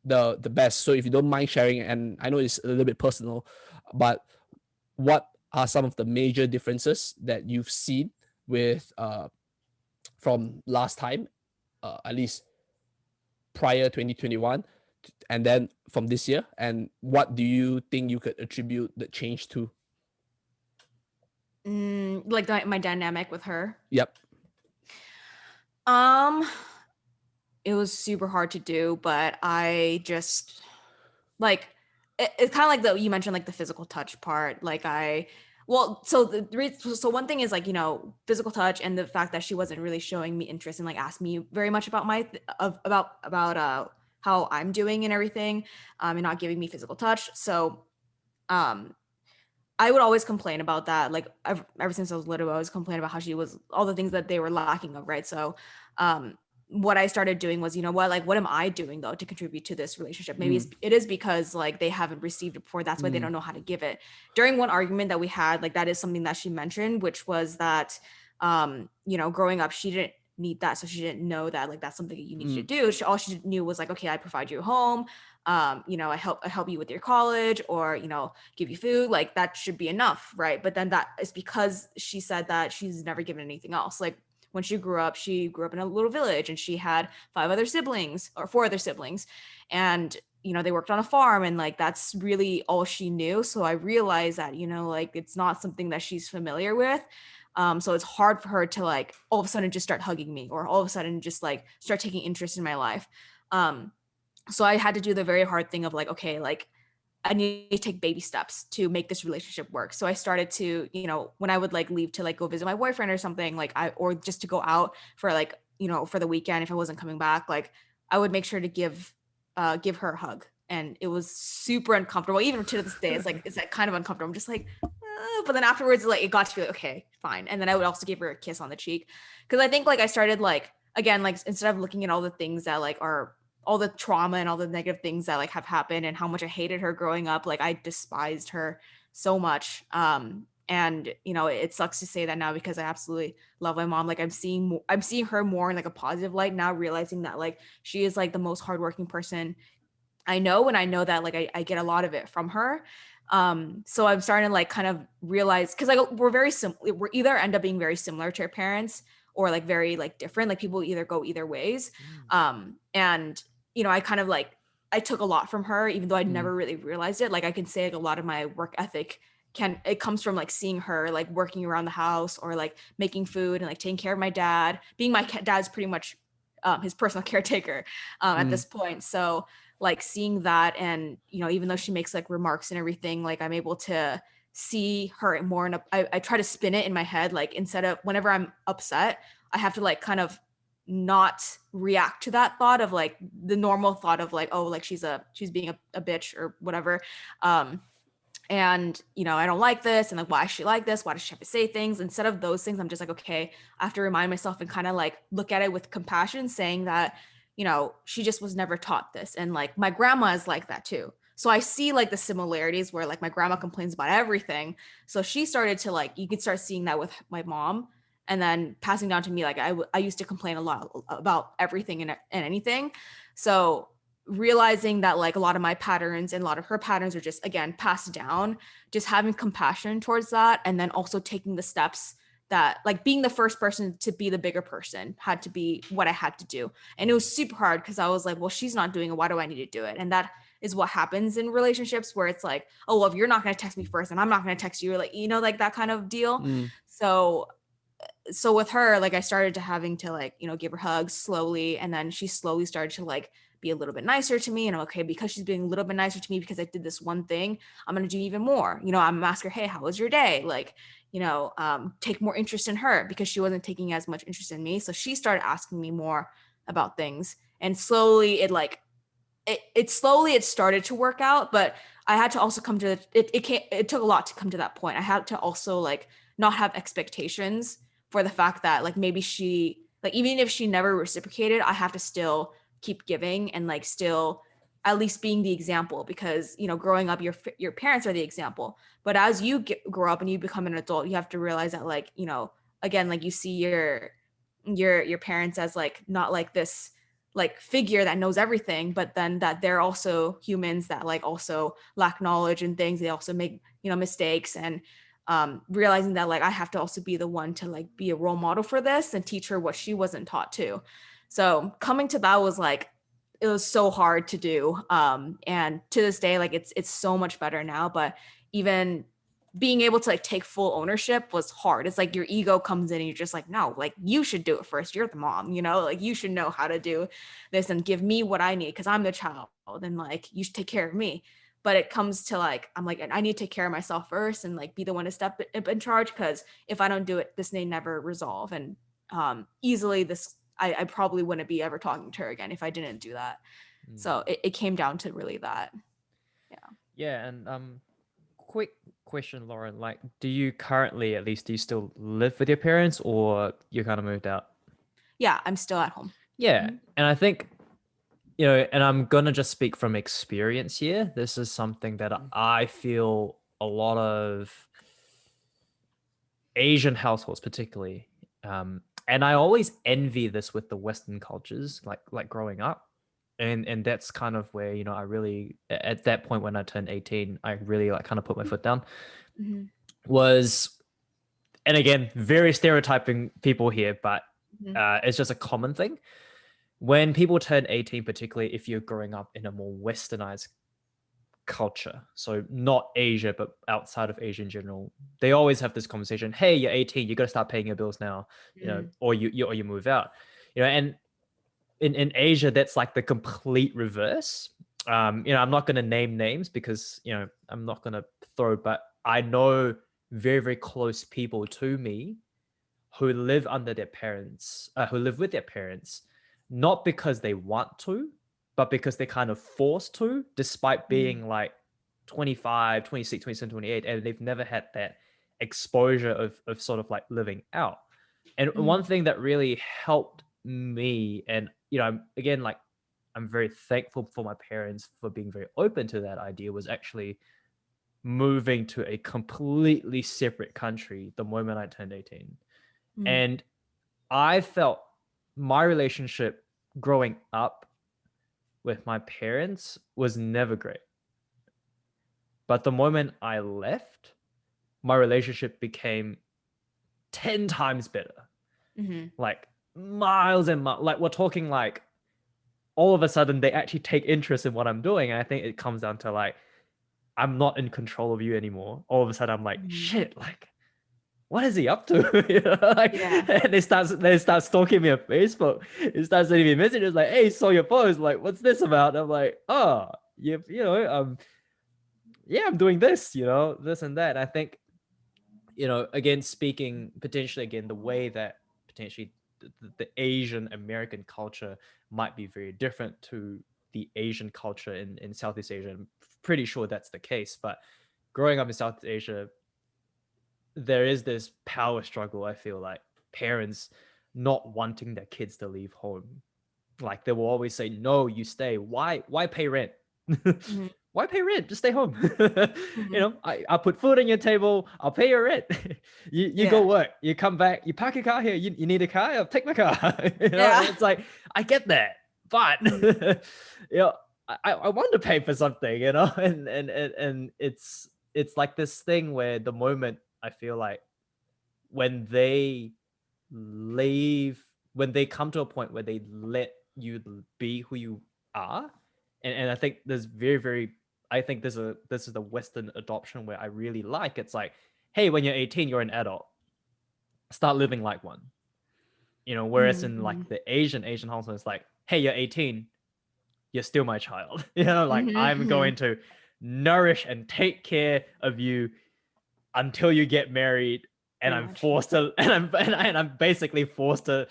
[SPEAKER 3] the best. So if you don't mind sharing, and I know it's a little bit personal, but what are some of the major differences that you've seen with from last time, at least prior 2021, and then from this year, and what do you think you could attribute the change to?
[SPEAKER 2] Like my dynamic with her.
[SPEAKER 3] Yep.
[SPEAKER 2] Um, it was super hard to do, but I just like it's kind of like you mentioned like the physical touch part. Like so so one thing is like physical touch and the fact that she wasn't really showing me interest and like asked me very much about about how I'm doing and everything, and not giving me physical touch. So um I would always complain about that. Like ever since I was little, I always complained about how she was all the things that they were lacking of, right? So, what I started doing was, like, what am I doing though to contribute to this relationship? Maybe
[SPEAKER 3] Mm,
[SPEAKER 2] it is because like they haven't received it before. That's why they
[SPEAKER 3] mm,
[SPEAKER 2] don't know how to give it. During one argument that we had, like that is something that she mentioned, which was that, growing up, she didn't need that, so she didn't know that like that's something that you needed to
[SPEAKER 3] mm,
[SPEAKER 2] do. All she knew was like, okay, I provide you a home, I help you with your college, or give you food, like that should be enough, right? But then that is because she said that she's never given anything else. Like when she grew up in a little village and she had four other siblings, and they worked on a farm, and like that's really all she knew. So I realized that like it's not something that she's familiar with. So it's hard for her to like all of a sudden just start hugging me, or all of a sudden just like start taking interest in my life. um so I had to do the very hard thing of like, okay, like I need to take baby steps to make this relationship work. So I started to, when I would like leave to like go visit my boyfriend or something, like or just to go out for like, for the weekend, if I wasn't coming back, like I would make sure to give her a hug. And it was super uncomfortable. Even to this day, it's like kind of uncomfortable. I'm just like, but then afterwards, like it got to be like, okay, fine. And then I would also give her a kiss on the cheek. Cause I think like I started like, again, like instead of looking at all the things that like are all the trauma and all the negative things that like have happened and how much I hated her growing up, like I despised her so much. And it sucks to say that now because I absolutely love my mom. Like I'm seeing her more in like a positive light now, realizing that like she is like the most hardworking person I know, and I know that like I get a lot of it from her. So I'm starting to like kind of realize, because like we're very similar. We're either end up being very similar to our parents or like very like different. Like people either go either ways. And I kind of like I took a lot from her, even though I
[SPEAKER 3] mm,
[SPEAKER 2] never really realized it. Like I can say like a lot of my work ethic it comes from like seeing her like working around the house, or like making food and like taking care of my dad, being my dad's pretty much his personal caretaker at
[SPEAKER 3] mm,
[SPEAKER 2] this point. So like seeing that, and even though she makes like remarks and everything, like I'm able to see her more I try to spin it in my head, like instead of whenever I'm upset, I have to like kind of not react to that thought of like the normal thought of like, oh, like she's being a bitch or whatever. And I don't like this, and like, why is she like this? Why does she have to say things? Instead of those things, I'm just like, okay, I have to remind myself and kind of like look at it with compassion, saying that she just was never taught this, and like my grandma is like that too. So I see like the similarities where like my grandma complains about everything, so she started to like, you could start seeing that with my mom, and then passing down to me. Like I used to complain a lot about everything and anything. So realizing that like a lot of my patterns and a lot of her patterns are just, again, passed down, just having compassion towards that, and then also taking the steps that, like, being the first person to be the bigger person had to be what I had to do. And it was super hard because I was like, well, she's not doing it, why do I need to do it? And that is what happens in relationships, where it's like, oh, well, if you're not going to text me first and I'm not going to text you, like, like that kind of deal. So with her, like, I started to having to like, give her hugs slowly, and then she slowly started to like be a little bit nicer to me. And I'm okay, because she's being a little bit nicer to me because I did this one thing, I'm gonna do even more. I'm gonna ask her, hey, how was your day? Like, take more interest in her, because she wasn't taking as much interest in me. So she started asking me more about things, and slowly it started to work out. But I had to also come to it took a lot to come to that point. I had to also like not have expectations for the fact that like maybe she, like, even if she never reciprocated, I have to still keep giving, and like still at least being the example, because growing up, your parents are the example. But as you grow up and you become an adult, you have to realize that, like, again, like, you see your parents as like not like this like figure that knows everything, but then that they're also humans that like also lack knowledge and things. They also make mistakes, and realizing that like I have to also be the one to like be a role model for this and teach her what she wasn't taught to. So coming to that was like, it was so hard to do, and to this day, like, it's so much better now. But even being able to like take full ownership was hard. It's like your ego comes in and you're just like, no, like, you should do it first, you're the mom, like, you should know how to do this and give me what I need because I'm the child, and like, you should take care of me. But it comes to like, I'm like, I need to take care of myself first and like be the one to step in charge, because if I don't do it, this may never resolve. And easily this, I probably wouldn't be ever talking to her again if I didn't do that. So it came down to really that.
[SPEAKER 1] Yeah. And quick question, Lauren, like, do you currently, at least, do you still live with your parents, or you kind of moved out?
[SPEAKER 2] Yeah, I'm still at home.
[SPEAKER 1] Yeah. And I think, and I'm going to just speak from experience here. This is something that I feel a lot of Asian households particularly, and I always envy this with the Western cultures, like growing up. And that's kind of where, I really, at that point when I turned 18, I really like kind of put my foot down. Was, and again, very stereotyping people here, but it's just a common thing. When people turn 18, particularly if you're growing up in a more westernized culture, so not Asia, but outside of Asia in general, they always have this conversation, hey, you're 18, you got to start paying your bills now, or you move out, and in Asia, that's like the complete reverse. I'm not going to name names because, I'm not going to throw, but I know very, very close people to me who live under their parents, who live with their parents, not because they want to, but because they're kind of forced to, despite being like 25, 26, 27, 28, and they've never had that exposure of sort of like living out. And one thing that really helped me, and again, like, I'm very thankful for my parents for being very open to that idea, was actually moving to a completely separate country the moment I turned 18. And I felt my relationship growing up with my parents was never great. But the moment I left, my relationship became 10 times better. Like, miles and miles. Like, we're talking like, all of a sudden they actually take interest in what I'm doing. And I think it comes down to like, I'm not in control of you anymore. All of a sudden I'm like, shit, like, what is he up to? And they start stalking me on Facebook. It starts sending me messages like, hey, saw your post, like, what's this about? And I'm like, oh, yeah, I'm doing this, this and that. I think, again, speaking potentially, again, the way that potentially the Asian American culture might be very different to the Asian culture in Southeast Asia. I'm pretty sure that's the case. But growing up in Southeast Asia, there is this power struggle. I feel like parents not wanting their kids to leave home. Like they will always say, "No, you stay. Why pay rent?
[SPEAKER 2] Mhm.
[SPEAKER 1] Why pay rent? Just stay home.
[SPEAKER 2] Mhm.
[SPEAKER 1] I put food on your table. I'll pay your rent. You go
[SPEAKER 2] Yeah.
[SPEAKER 1] work. You come back. You park your car here. You need a car? I'll take my car." And
[SPEAKER 2] Yeah.
[SPEAKER 1] it's like I get that, but
[SPEAKER 2] Mhm.
[SPEAKER 1] you know, I want to pay for something, and it's like this thing where the moment I feel like when they leave, when they come to a point where they let you be who you are, and I think there's very I think this is the Western adoption where I really like. It's like, hey, when you're 18 you're an adult, start living like one, whereas in like
[SPEAKER 2] Mhm.
[SPEAKER 1] the Asian household, it's like, hey, you're 18, you're still my child. Like
[SPEAKER 2] Mhm.
[SPEAKER 1] I'm
[SPEAKER 2] Mhm.
[SPEAKER 1] going to nourish and take care of you until you get married, and
[SPEAKER 2] Pretty
[SPEAKER 1] I'm
[SPEAKER 2] much.
[SPEAKER 1] forced to and I'm basically forced to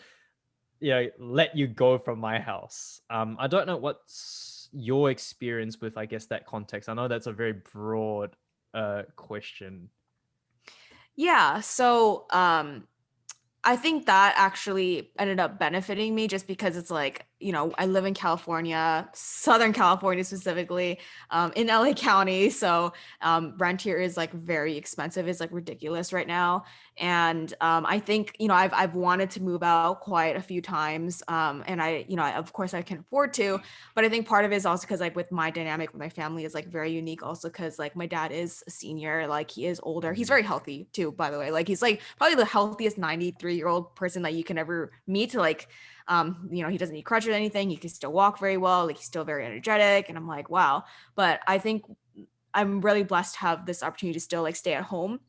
[SPEAKER 1] let you go from my house. I don't know what's your experience with, I guess, that context. I know that's a very broad question.
[SPEAKER 2] Yeah. So, I think that actually ended up benefiting me just because it's like, I live in California, Southern California specifically, in LA County. So rent here is like very expensive. It's like ridiculous right now. And I think, I've wanted to move out quite a few times. And of course I can afford to, but I think part of it is also because like with my dynamic with my family is like very unique also because like my dad is a senior, like he is older. He's
[SPEAKER 1] Mm,
[SPEAKER 2] very healthy too, by the way. Like he's like probably the healthiest 93-year-old person that you can ever meet. Like, he doesn't need crutches or anything. He can still walk very well. Like he's still very energetic. And I'm like, wow. But I think I'm really blessed to have this opportunity to still like stay at home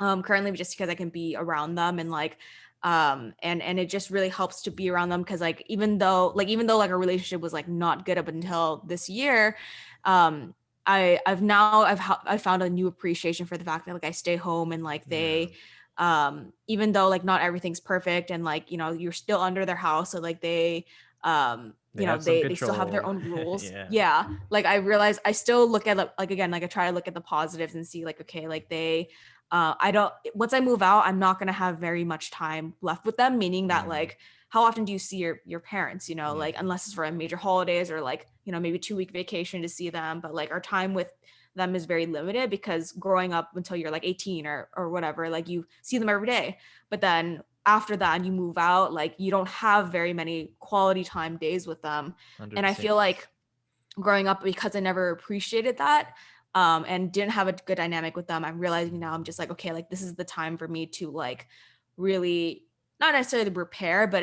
[SPEAKER 2] currently just because I can be around them and like and it just really helps to be around them because like even though like our relationship was like not good up until this year, um I've found a new appreciation for the fact that like I stay home and like
[SPEAKER 1] yeah.
[SPEAKER 2] they even though like not everything's perfect and like you're still under their house, so like they
[SPEAKER 1] They have some
[SPEAKER 2] they still have their
[SPEAKER 1] control.
[SPEAKER 2] own rules.
[SPEAKER 1] Yeah.
[SPEAKER 2] Yeah, like I realize I still look at like again, like I try to look at the positives and see like okay, like they I don't once I move out, I'm not gonna have very much time left with them, meaning that
[SPEAKER 1] Mm,
[SPEAKER 2] like how often do you see your parents,
[SPEAKER 1] yeah.
[SPEAKER 2] like unless it's for a major holidays or like, maybe 2-week vacation to see them, but like our time with them is very limited because growing up until you're like 18 or whatever, like you see them every day. But then after that and you move out, like you don't have very many quality time days with them. And I
[SPEAKER 1] 100%.
[SPEAKER 2] feel like growing up because I never appreciated that and didn't have a good dynamic with them. I'm realizing now I'm just like, okay, like this is the time for me to like really not necessarily repair, but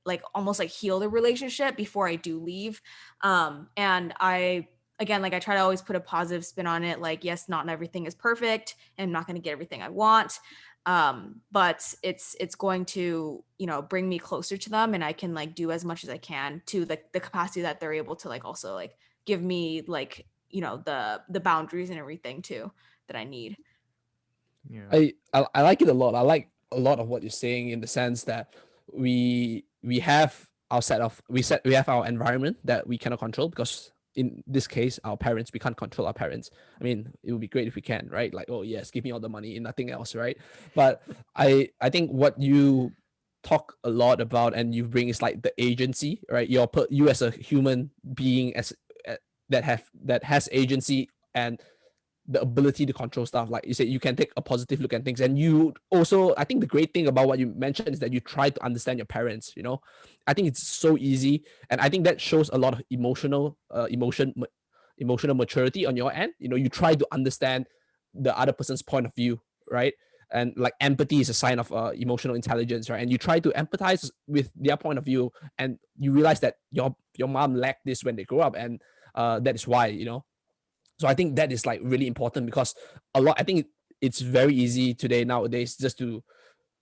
[SPEAKER 2] like almost like heal the relationship before I do leave. And I again like I try to always put a positive spin on it. Like, yes, not everything is perfect and I'm not going to get everything I want. But it's going to bring me closer to them and I can like do as much as I can to like the capacity that they're able to like also like give me like the boundaries and everything too that I need.
[SPEAKER 1] Yeah.
[SPEAKER 3] I like it a lot. I like a lot of what you're saying in the sense that we have our we have our environment that we cannot control because in this case our parents, we can't control our parents. I mean, it would be great if we can, right? Like, oh yes, give me all the money and nothing else, right? But I think what you talk a lot about and you bring is like the agency, right? You as a human being that has agency and the ability to control stuff. Like you said, you can take a positive look at things. And you also, I think the great thing about what you mentioned is that you try to understand your parents, I think it's so easy. And I think that shows a lot of emotional maturity on your end. You try to understand the other person's point of view, right? And like empathy is a sign of emotional intelligence, right? And you try to empathize with their point of view, and you realize that your mom lacked this when they grew up, and that is why, so I think that is like really important because I think it's very easy today nowadays just to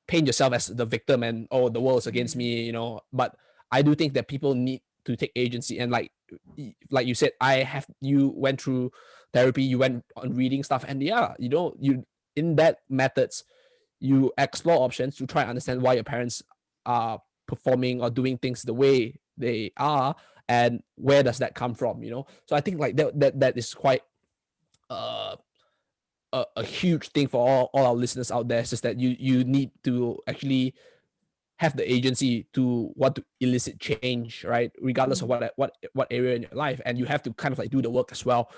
[SPEAKER 3] paint yourself as the victim and, oh, the world's against
[SPEAKER 2] Mhm.
[SPEAKER 3] me. But I do think that people need to take agency, and like you said, you went through therapy, you went on reading stuff, and yeah, you in that methods you explore options to try and understand why your parents are performing or doing things the way they are, and where does that come from, so I think like that is quite uh a huge thing for all our listeners out there. It's just that you need to actually have the agency to want to elicit change, right? Regardless of what area in your life, and you have to kind of like do the work as well.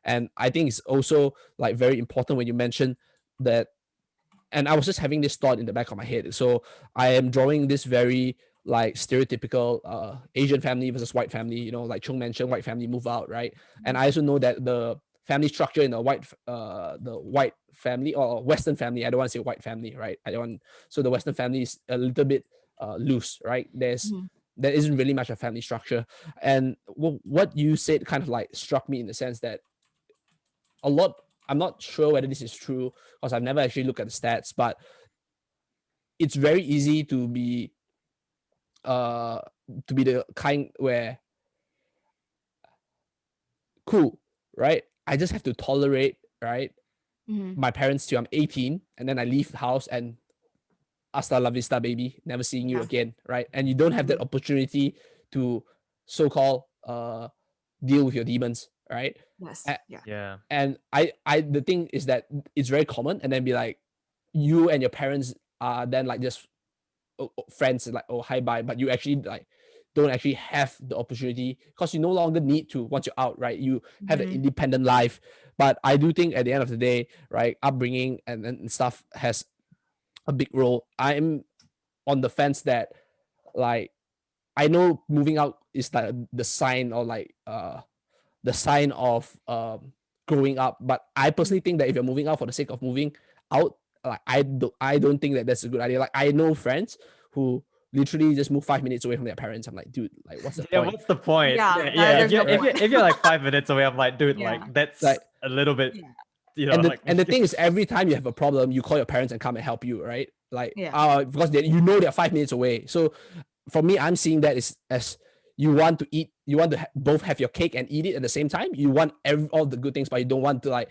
[SPEAKER 3] And I think it's also like very important when you mention that. And I was just having this thought in the back of my head. So I am drawing this very like stereotypical Asian family versus white family. Like Chung mentioned, white family move out, right? And I also know that the family structure in the white family or Western family. I don't want to say white family, right? I don't want. So the Western family is a little bit loose, right? There isn't really much of family structure. And what you said kind of like struck me in the sense that a lot. I'm not sure whether this is true because I've never actually looked at the stats, but it's very easy to be the kind where cool, right? I just have to tolerate, right? My parents till I'm 18, and then I leave the house and hasta la vista, baby, never seeing you again, right? And you don't have that opportunity to so-called deal with your demons, right?
[SPEAKER 2] Yes. Yeah.
[SPEAKER 1] Yeah.
[SPEAKER 3] And I the thing is that it's very common, and then be like, you and your parents are then like just friends, like, oh, hi, bye, but you actually like don't actually have the opportunity because you no longer need to once you're out, right? You have an independent life. But I do think at the end of the day, right, upbringing and stuff has a big role. I'm on the fence that like I know moving out is like the sign, or like the sign of growing up, but I personally think that if you're moving out for the sake of moving out, like I don't think that that's a good idea. Like I know friends who literally just move 5 minutes away from their parents. I'm like, dude, like what's the
[SPEAKER 1] Yeah,
[SPEAKER 3] point?
[SPEAKER 1] what's the point?
[SPEAKER 2] Yeah,
[SPEAKER 1] Yeah.
[SPEAKER 2] there's no
[SPEAKER 1] If you're like 5 minutes away, I'm like, dude,
[SPEAKER 2] Yeah.
[SPEAKER 1] like that's
[SPEAKER 3] Like,
[SPEAKER 1] a little bit,
[SPEAKER 3] and
[SPEAKER 1] like
[SPEAKER 3] the thing is, every time you have a problem, you call your parents and come and help you, right? Like,
[SPEAKER 2] Yeah.
[SPEAKER 3] because they're 5 minutes away. So for me, I'm seeing that as you want to eat, you want to both have your cake and eat it at the same time. You want all the good things, but you don't want to like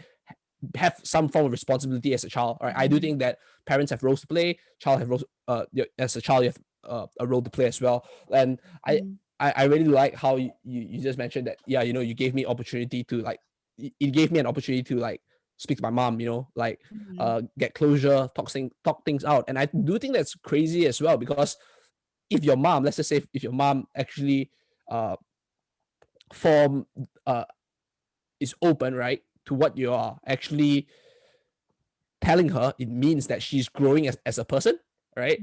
[SPEAKER 3] have some form of responsibility as a child. Right? I do think that parents have roles to play. Child have roles. As a child, you have a role to play as well. And I really like how you just mentioned that. Yeah, you gave me opportunity to like. It gave me an opportunity to like speak to my mom. Like get closure, talk things out. And I do think that's crazy as well, because if your mom, let's just say, if your mom actually form is open, right, to what you are actually telling her, it means that she's growing as a person, right?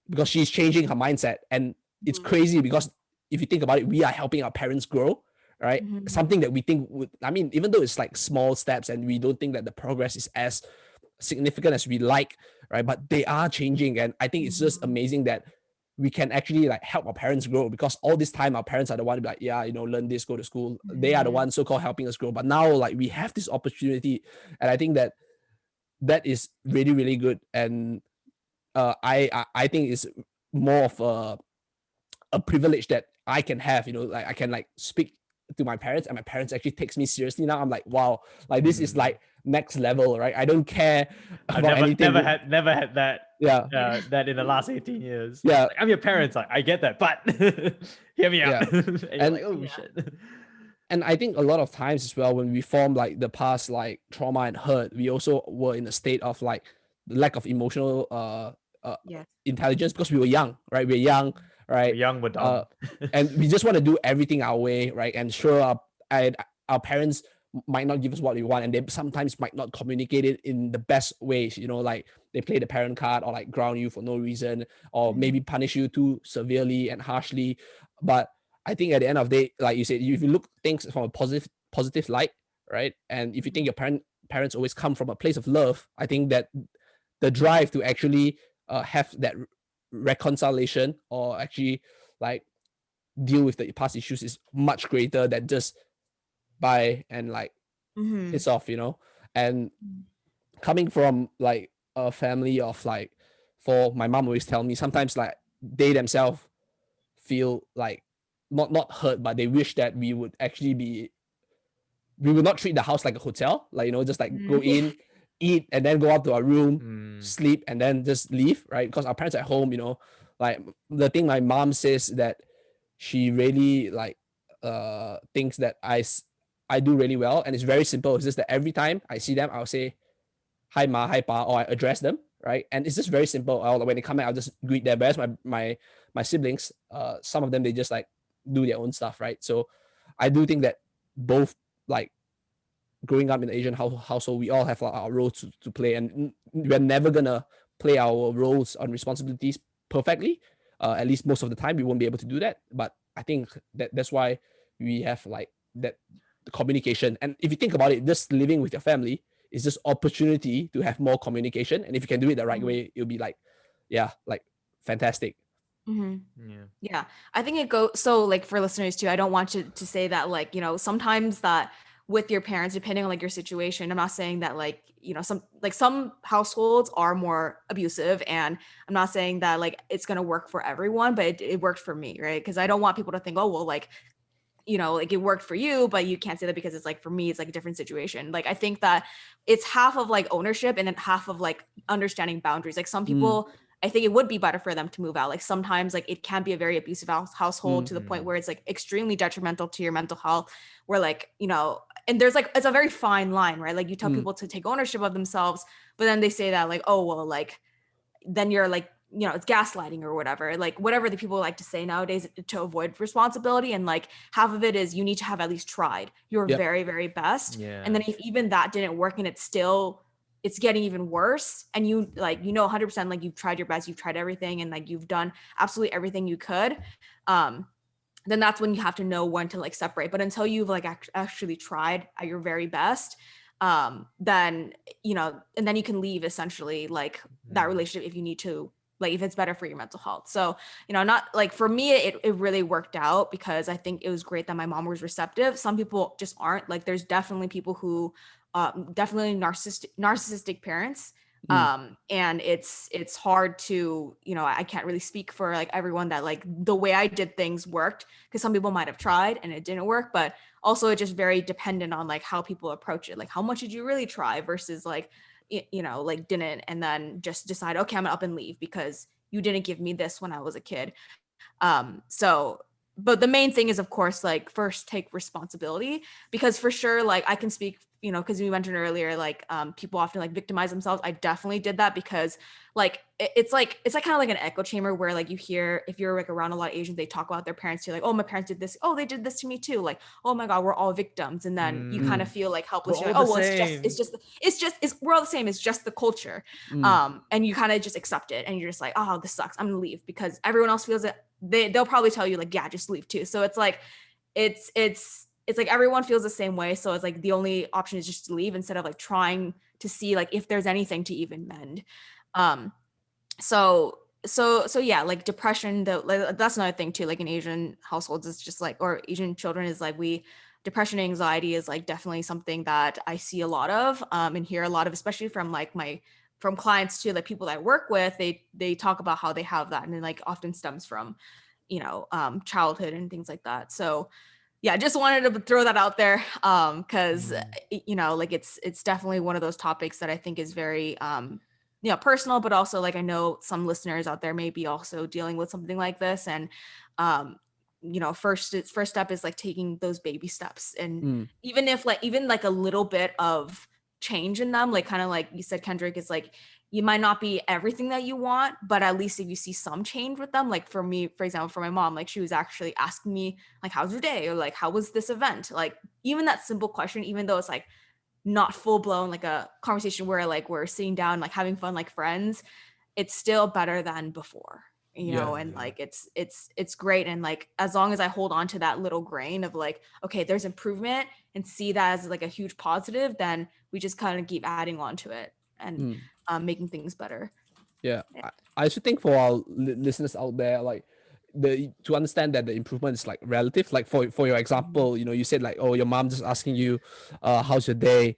[SPEAKER 3] Because she's changing her mindset. And it's crazy because if you think about it, we are helping our parents grow, right? Something that we think would, I mean, even though it's like small steps and we don't think that the progress is as significant as we like, right? But they are changing. And I think it's just amazing that we can actually like help our parents grow, because all this time our parents are the one to be like, yeah, learn this, go to school. They are the ones so-called helping us grow. But now like we have this opportunity, and I think that is really, really good. And I think it's more of a privilege that I can have, like I can like speak to my parents, and my parents actually takes me seriously now. I'm like, wow, like this is like next level, right? I don't care about anything.
[SPEAKER 1] Never had that.
[SPEAKER 3] Yeah.
[SPEAKER 1] That in the last 18 years.
[SPEAKER 3] Yeah.
[SPEAKER 1] Like, I'm your parents. Like, I get that, but hear me out.
[SPEAKER 3] Yeah.
[SPEAKER 1] and you're like, oh shit.
[SPEAKER 3] And I think a lot of times as well, when we form like the past like trauma and hurt, we also were in a state of like the lack of emotional intelligence, because we were young, right? We're young, right?
[SPEAKER 1] We're young, we're dumb.
[SPEAKER 3] And we just want to do everything our way, right? And sure, our parents might not give us what we want, and they sometimes might not communicate it in the best ways, like they play the parent card, or like ground you for no reason, or maybe punish you too severely and harshly. But I think at the end of the day, like you said, if you look things from a positive light, right? And if you think your parents always come from a place of love, I think that the drive to actually have that reconciliation, or actually like deal with the past issues, is much greater than just buy and like piss off, and coming from like a family of like, for my mom always tell me, sometimes like they themselves feel like not hurt, but they wish that we would not treat the house like a hotel, like just like go in, eat, and then go up to our room, sleep, and then just leave, right? Because our parents at home, Like the thing my mom says that she really like thinks that I do really well, and it's very simple. It's just that every time I see them, I'll say hi ma, hi pa, or I address them, right? And it's just very simple. When they come in, I'll just greet them. Whereas my siblings, some of them they just like do their own stuff, right? So I do think that both like growing up in the Asian household, we all have our roles to play, and we're never gonna play our roles and responsibilities perfectly. At least most of the time, we won't be able to do that. But I think that's why we have like that communication. And if you think about it, just living with your family is just opportunity to have more communication. And if you can do it the right
[SPEAKER 2] Mhm.
[SPEAKER 3] way, it'll be like, yeah, like fantastic.
[SPEAKER 2] Mhm.
[SPEAKER 1] Yeah.
[SPEAKER 2] Yeah, I think it goes so like for listeners too, I don't want you to say that like, sometimes that with your parents, depending on like your situation, I'm not saying that like, some households are more abusive, and I'm not saying that like it's gonna work for everyone, but it worked for me, right? Because I don't want people to think, oh, well, like, like it worked for you, but you can't say that because it's like for me, it's like a different situation. Like I think that it's half of like ownership and then half of like understanding boundaries. Like some
[SPEAKER 3] Mm,
[SPEAKER 2] people, I think it would be better for them to move out. Like sometimes like it can be a very abusive household
[SPEAKER 3] mm,
[SPEAKER 2] to the point
[SPEAKER 1] Mm.
[SPEAKER 2] where it's like extremely detrimental to your mental health, where like, and there's like it's a very fine line, right? Like you tell
[SPEAKER 3] mm,
[SPEAKER 2] people to take ownership of themselves, but then they say that like, oh well, like then you're like, it's gaslighting or whatever, like whatever the people like to say nowadays to avoid responsibility. And like half of it is you need to have at least tried your
[SPEAKER 3] yep.
[SPEAKER 2] very, very best. And
[SPEAKER 1] Yeah.
[SPEAKER 2] then if even that didn't work and it's getting even worse, and you like, 100% like you've tried your best, you've tried everything, and like you've done absolutely everything you could, um, then that's when you have to know when to like separate. But until you've like actually tried at your very best, then and then you can leave essentially like that
[SPEAKER 1] Mm.
[SPEAKER 2] relationship if you need to, like if it's better for your mental health. So not like for me it really worked out because I think it was great that my mom was receptive. Some people just aren't. Like there's definitely people who definitely narcissistic parents,
[SPEAKER 3] Mm,
[SPEAKER 2] and it's hard to, I can't really speak for like everyone that like the way I did things worked, because some people might have tried and it didn't work. But also it's just very dependent on like how people approach it, like how much did you really try versus like like didn't, and then just decide, okay, I'm gonna up and leave because you didn't give me this when I was a kid. So but the main thing is of course like first take responsibility, because for sure like I can speak, because we mentioned earlier like people often like victimize themselves. I definitely did that because like it's like kind of like an echo chamber where like you hear, if you're like around a lot of Asians, they talk about their parents. You're like, oh, my parents did this, oh they did this to me too, like oh my god, we're all victims. And then you kind
[SPEAKER 3] mm,
[SPEAKER 2] of feel like
[SPEAKER 1] We're
[SPEAKER 2] helpless. You're
[SPEAKER 1] all
[SPEAKER 2] like,
[SPEAKER 1] the
[SPEAKER 2] oh well, it's just
[SPEAKER 1] same.
[SPEAKER 2] we're all the same, it's just the culture.
[SPEAKER 3] mm.
[SPEAKER 2] And you kind of just accept it and you're just like, oh this sucks, I'm gonna leave, because everyone else feels it. They'll probably tell you like, yeah, just leave too. So it's like it's like everyone feels the same way. So it's like the only option is just to leave instead of like trying to see like if there's anything to even mend. um so yeah, like depression, like, that's another thing too, like in Asian households, it's just like, or Asian children, is like we depression and anxiety is like definitely something that I see a lot of, and hear a lot of, especially from like from clients too, like people that I work with, they talk about how they have that, and it like often stems from childhood and things like that. So yeah, just wanted to throw that out there, because
[SPEAKER 1] Mm.
[SPEAKER 2] like it's definitely one of those topics that I think is very personal, but also like I know some listeners out there may be also dealing with something like this. And um first step is like taking those baby steps, and
[SPEAKER 3] Mm,
[SPEAKER 2] even like a little bit of change in them, like kind of like you said, Kendrick, is like you might not be everything that you want, but at least if you see some change with them, like for me, for example, for my mom, like she was actually asking me like, how's your day, or like how was this event, like even that simple question, even though it's like not full blown like a conversation where like we're sitting down like having fun like friends, it's still better than before,
[SPEAKER 3] yeah.
[SPEAKER 2] and
[SPEAKER 1] Yeah.
[SPEAKER 2] like it's great. And like as long as I hold on to that little grain of like, okay, there's improvement, and see that as like a huge positive, then we just kind of keep adding on to it and
[SPEAKER 3] Mm.
[SPEAKER 2] making things better.
[SPEAKER 3] Yeah,
[SPEAKER 2] Yeah.
[SPEAKER 3] I also think for our listeners out there, like to understand that the improvement is like relative. Like for your
[SPEAKER 2] Mhm.
[SPEAKER 3] example, you said like, oh, your mom just asking you, how's your day,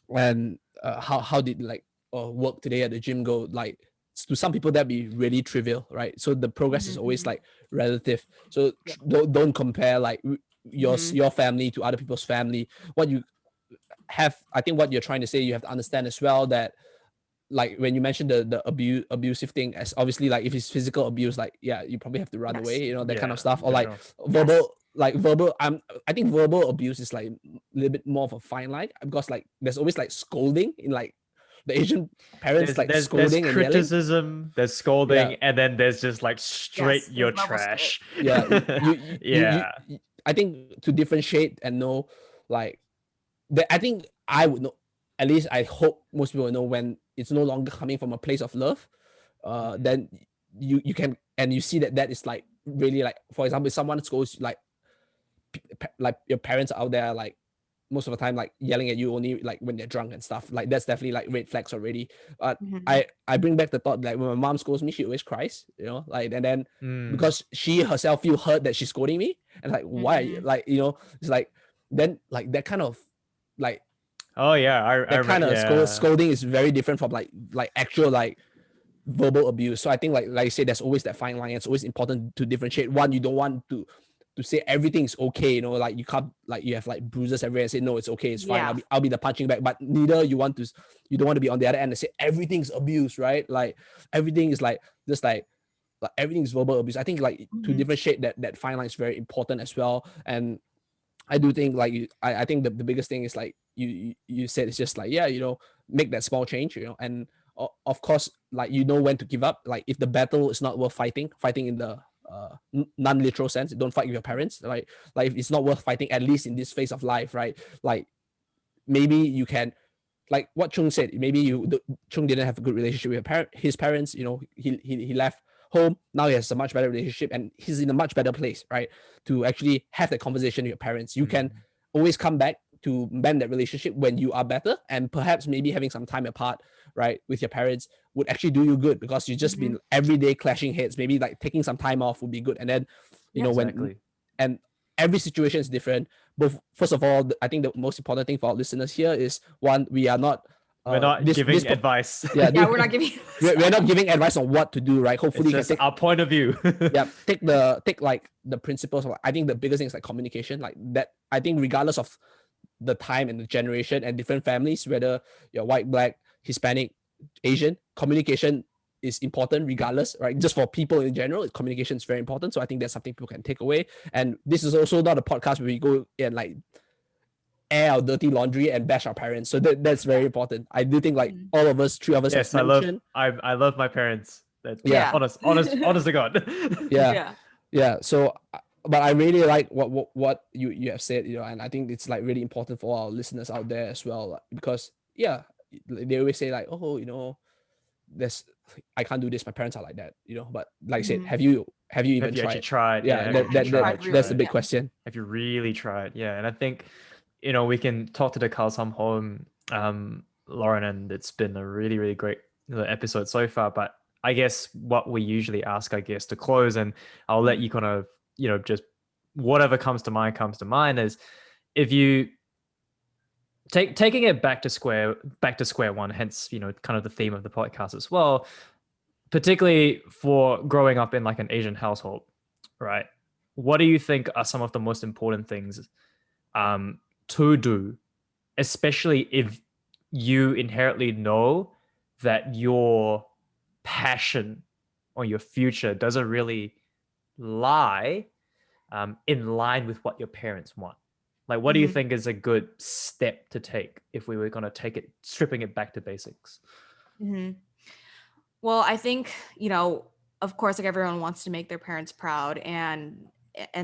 [SPEAKER 3] and how did like work today at the gym go? Like to some people that be really trivial, right? So the progress is always
[SPEAKER 2] Mhm.
[SPEAKER 3] like relative. So
[SPEAKER 2] Yeah.
[SPEAKER 3] don't compare like
[SPEAKER 2] Mhm.
[SPEAKER 3] your family to other people's family. What you have, I think what you're trying to say, you have to understand as well that like when you mentioned the abusive thing, as obviously like if it's physical abuse, like yeah, you probably have to run
[SPEAKER 2] Yes.
[SPEAKER 3] away, you know, that kind of
[SPEAKER 1] Yeah,
[SPEAKER 3] stuff. Or
[SPEAKER 1] for
[SPEAKER 3] like
[SPEAKER 1] sure.
[SPEAKER 3] verbal, like verbal. I think verbal abuse is like a little bit more of a fine line, because like there's always like scolding in like the Asian parents, like
[SPEAKER 1] There's
[SPEAKER 3] scolding and yelling.
[SPEAKER 1] criticism, there's scolding,
[SPEAKER 3] Yeah,
[SPEAKER 1] and then there's just like straight
[SPEAKER 2] Yes,
[SPEAKER 1] you're
[SPEAKER 2] there's levels to it.
[SPEAKER 1] trash.
[SPEAKER 3] yeah.
[SPEAKER 1] Yeah.
[SPEAKER 3] I think to differentiate and know, like that, I think I would know. At least I hope most people know when it's no longer coming from a place of love.
[SPEAKER 1] Mhm.
[SPEAKER 3] Then you can, and you see that that is like really like, for example, if someone goes like your parents are out there like most of the time like yelling at you only like when they're drunk and stuff, like that's definitely like red flags already.
[SPEAKER 2] Mhm.
[SPEAKER 3] I bring back the thought, like when my mom scolds me, she always cries, you know, like, and then
[SPEAKER 1] Mm.
[SPEAKER 3] because she herself feel hurt that she's scolding me, and like why,
[SPEAKER 2] Mhm.
[SPEAKER 3] like, you know, it's like, then like that kind of like
[SPEAKER 1] Oh yeah, I
[SPEAKER 3] that kind
[SPEAKER 1] remember.
[SPEAKER 3] of
[SPEAKER 1] Yeah.
[SPEAKER 3] scolding is very different from like actual like verbal abuse. So I think like I say, there's always that fine line. It's always important to differentiate. One, you don't want to say everything's okay, you know, like you can't, like you have like bruises everywhere and say no, it's okay, it's fine,
[SPEAKER 2] Yeah.
[SPEAKER 3] I'll be the punching bag. But neither you don't want to be on the other end and say everything's abuse, right? Like everything is like just like everything's verbal abuse. I think like to
[SPEAKER 2] Mhm.
[SPEAKER 3] differentiate that fine line is very important as well. And I do think like I think the biggest thing is like you said, it's just like, yeah, you know, make that small change, you know, and of course, like, you know when to give up. Like if the battle is not worth fighting in the non-literal sense, don't fight with your parents. Like if it's not worth fighting, at least in this phase of life, right? Like maybe you can, like what Chung said, maybe Chung didn't have a good relationship with his parents. You know, he left home. Now he has a much better relationship, and he's in a much better place, right? To actually have that conversation with your parents. You can
[SPEAKER 1] Mm.
[SPEAKER 3] always come back to mend that relationship when you are better, and perhaps maybe having some time apart, right, with your parents would actually do you good, because you've just
[SPEAKER 2] Mhm.
[SPEAKER 3] been every day clashing heads. Maybe like taking some time off would be good, and then you
[SPEAKER 2] Yeah.
[SPEAKER 3] know when,
[SPEAKER 1] Exactly.
[SPEAKER 3] and every situation is different. Both, first of all, I think the most important thing for our listeners here is, one, we are not
[SPEAKER 1] We're not
[SPEAKER 3] this
[SPEAKER 1] giving advice.
[SPEAKER 3] yeah,
[SPEAKER 2] Yeah, we're not giving
[SPEAKER 3] we're not giving advice on what to do, right?
[SPEAKER 1] It's
[SPEAKER 3] Hopefully you can
[SPEAKER 1] just
[SPEAKER 3] take,
[SPEAKER 1] our point of view.
[SPEAKER 3] yeah, take like the principles of, I think the biggest thing is like communication, like that. I think regardless of the time and the generation and different families, whether you're white, black, Hispanic, Asian, communication is important regardless, right? Just for people in general, communication is very important. So I think that's something people can take away. And this is also not a podcast where we go and like air our dirty laundry and bash our parents. So that's very important. I do think like
[SPEAKER 2] Mhm.
[SPEAKER 3] all of us, three of us, have
[SPEAKER 1] Yes,
[SPEAKER 3] mentioned.
[SPEAKER 1] I love my parents. That's
[SPEAKER 3] Yeah,
[SPEAKER 2] Yeah.
[SPEAKER 1] honest to God.
[SPEAKER 3] yeah,
[SPEAKER 2] Yeah.
[SPEAKER 3] yeah. So, but I really like what you have said, you know, and I think it's like really important for our listeners out there as well, like, because yeah, they always say like, oh, you know, there's, I can't do this. My parents are like that, you know. But like I said,
[SPEAKER 2] Mhm.
[SPEAKER 3] have you even
[SPEAKER 1] Have you actually
[SPEAKER 3] tried?
[SPEAKER 1] tried?
[SPEAKER 3] Yeah,
[SPEAKER 1] Yeah,
[SPEAKER 3] and
[SPEAKER 1] have you
[SPEAKER 2] Have
[SPEAKER 1] actually
[SPEAKER 2] you
[SPEAKER 3] that
[SPEAKER 2] tried
[SPEAKER 1] tried?
[SPEAKER 3] that's the
[SPEAKER 2] really?
[SPEAKER 3] big
[SPEAKER 2] Yeah.
[SPEAKER 3] question.
[SPEAKER 1] Have you really tried? Yeah, and I think, you know, we can talk to the cows come home, Lauren, and it's been a really, really great episode so far. But I guess what we usually ask, I guess, to close, and I'll let
[SPEAKER 2] Mhm.
[SPEAKER 1] you kind of, you know, just whatever comes to mind is, if you taking it back to square one, hence, you know, kind of the theme of the podcast as well, particularly for growing up in like an Asian household, right? What do you think are some of the most important things to do, especially if you inherently know that your passion or your future doesn't really lie in line with what your parents want? Like, what do you
[SPEAKER 2] Mhm.
[SPEAKER 1] think is a good step to take if we were going to take it, stripping it back to basics?
[SPEAKER 2] Mhm. Well, I think, of course, like everyone wants to make their parents proud, and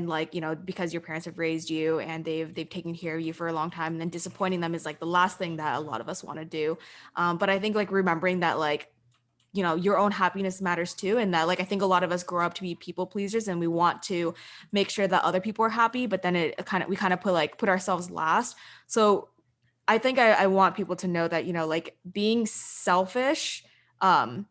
[SPEAKER 2] like, because your parents have raised you and they've taken care of you for a long time, and then disappointing them is like the last thing that a lot of us want to do. But I think like remembering that, like, your own happiness matters too, and that, like, I think a lot of us grow up to be people pleasers and we want to make sure that other people are happy, but then we kind of put ourselves last. So I think I want people to know that, like, being selfish, um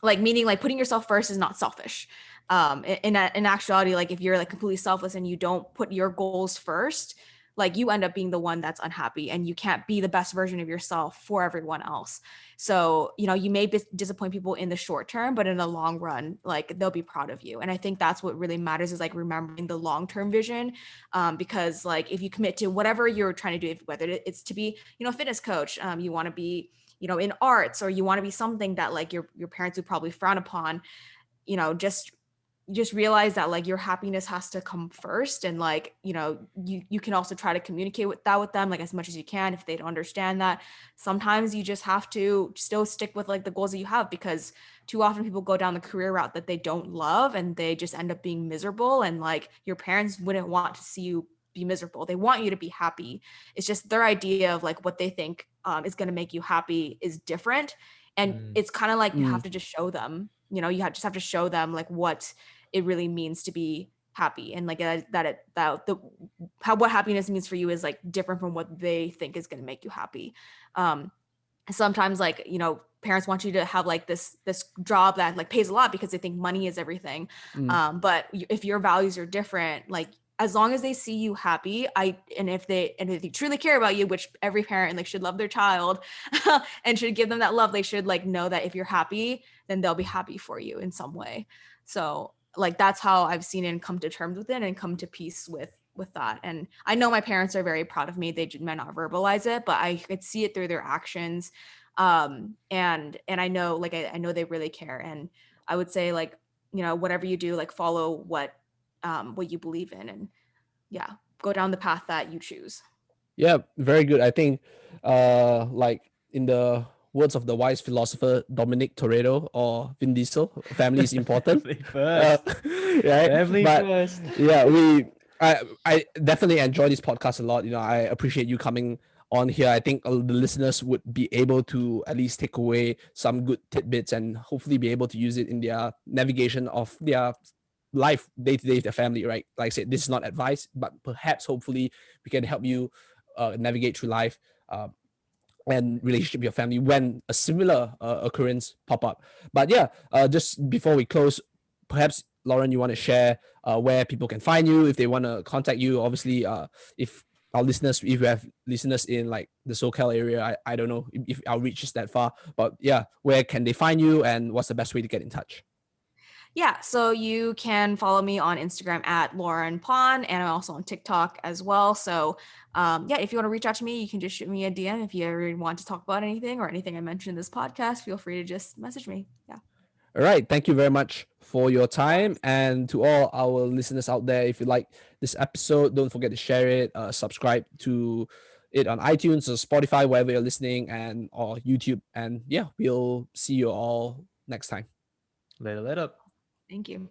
[SPEAKER 2] like, meaning like putting yourself first is not selfish. In actuality, like if you're like completely selfless and you don't put your goals first, like you end up being the one that's unhappy, and you can't be the best version of yourself for everyone else. So, you may disappoint people in the short term, but in the long run, like, they'll be proud of you. And I think that's what really matters, is like remembering the long-term vision. Because like if you commit to whatever you're trying to do, whether it's to be, a fitness coach, you want to be, in arts, or you want to be something that like your parents would probably frown upon, just realize that like your happiness has to come first. And like you can also try to communicate with them like as much as you can. If they don't understand that, sometimes you just have to still stick with like the goals that you have, because too often people go down the career route that they don't love and they just end up being miserable. And like your parents wouldn't want to see you be miserable. They want you to be happy. It's just their idea of like what they think is going to make you happy is different. And it's kind of like you have to just show them, just have to show them like what it really means to be happy. And like what happiness means for you is like different from what they think is going to make you happy. Sometimes like, parents want you to have like this job that like pays a lot because they think money is everything. But if your values are different, like as long as they see you happy, and if they truly care about you, which every parent like should love their child and should give them that love, they should like know that if you're happy, then they'll be happy for you in some way. So like that's how I've seen it and come to terms with it and come to peace with that. And I know my parents are very proud of me. They might not verbalize it, but I could see it through their actions. And I know like I know they really care. And I would say like, whatever you do, like follow what you believe in, and go down the path that you choose.
[SPEAKER 3] Yeah, very good. I think like in the words of the wise philosopher Dominic Toretto or Vin Diesel, family is important.
[SPEAKER 1] Family first.
[SPEAKER 3] Right?
[SPEAKER 1] Family
[SPEAKER 3] But
[SPEAKER 1] first.
[SPEAKER 3] yeah, I definitely enjoy this podcast a lot. I appreciate you coming on here. I think the listeners would be able to at least take away some good tidbits and hopefully be able to use it in their navigation of their life day to day with their family, right? Like I said, this is not advice, but perhaps hopefully we can help you navigate through life and relationship with your family when a similar occurrence pop up. But yeah, just before we close, perhaps Lauren, you want to share where people can find you if they want to contact you. Obviously, if if you have listeners in like the SoCal area, I don't know if our reach is that far, but yeah, where can they find you and what's the best way to get in touch?
[SPEAKER 2] Yeah, so you can follow me on Instagram at Lauren Pon, and I'm also on TikTok as well. So if you want to reach out to me, you can just shoot me a DM. If you ever want to talk about anything or anything I mentioned in this podcast, feel free to just message me. Yeah.
[SPEAKER 3] All right. Thank you very much for your time. And to all our listeners out there, if you like this episode, don't forget to share it, subscribe to it on iTunes or Spotify, wherever you're listening, and or YouTube. And yeah, we'll see you all next time.
[SPEAKER 1] Later, later.
[SPEAKER 2] Thank you.